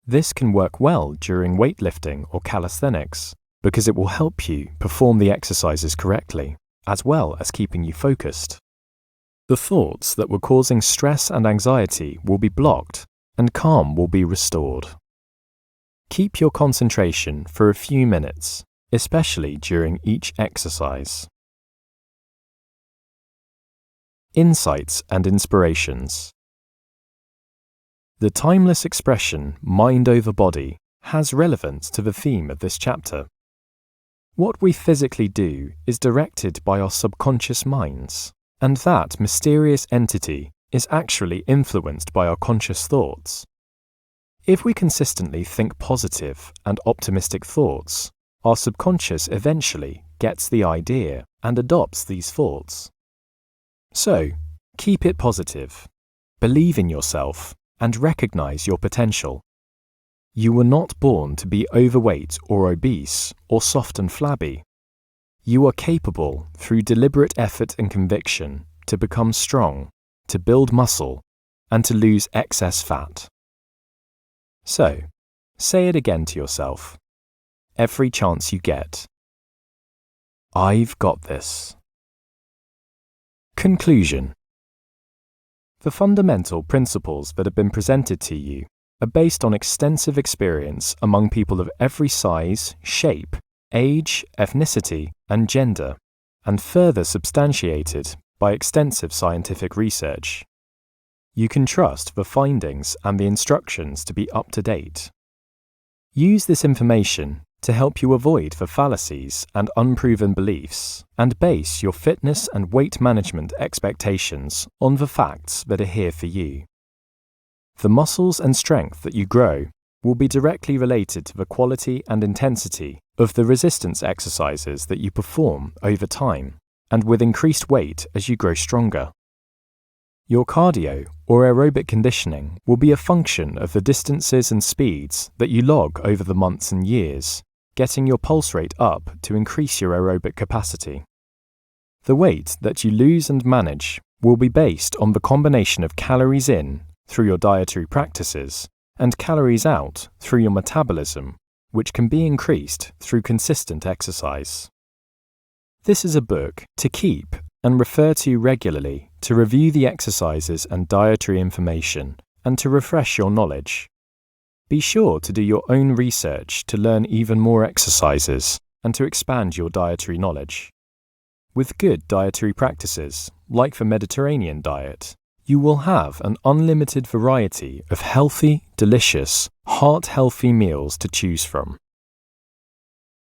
This can work well during weightlifting or calisthenics because it will help you perform the exercises correctly, as well as keeping you focused. The thoughts that were causing stress and anxiety will be blocked, and calm will be restored. Keep your concentration for a few minutes, especially during each exercise. Insights and inspirations. The timeless expression mind over body has relevance to the theme of this chapter. What we physically do is directed by our subconscious minds, and that mysterious entity is actually influenced by our conscious thoughts. If we consistently think positive and optimistic thoughts, our subconscious eventually gets the idea and adopts these thoughts. So, keep it positive, believe in yourself, and recognize your potential. You were not born to be overweight or obese or soft and flabby. You are capable, through deliberate effort and conviction, to become strong, to build muscle, and to lose excess fat. So, say it again to yourself, every chance you get. I've got this. Conclusion. The fundamental principles that have been presented to you are based on extensive experience among people of every size, shape, age, ethnicity, and gender, and further substantiated by extensive scientific research. You can trust the findings and the instructions to be up to date. Use this information to help you avoid the fallacies and unproven beliefs, and base your fitness and weight management expectations on the facts that are here for you. The muscles and strength that you grow will be directly related to the quality and intensity of the resistance exercises that you perform over time, and with increased weight as you grow stronger. Your cardio or aerobic conditioning will be a function of the distances and speeds that you log over the months and years, getting your pulse rate up to increase your aerobic capacity. The weight that you lose and manage will be based on the combination of calories in through your dietary practices and calories out through your metabolism, which can be increased through consistent exercise. This is a book to keep and refer to regularly to review the exercises and dietary information and to refresh your knowledge. Be sure to do your own research to learn even more exercises and to expand your dietary knowledge. With good dietary practices, like the Mediterranean diet, you will have an unlimited variety of healthy, delicious, heart-healthy meals to choose from.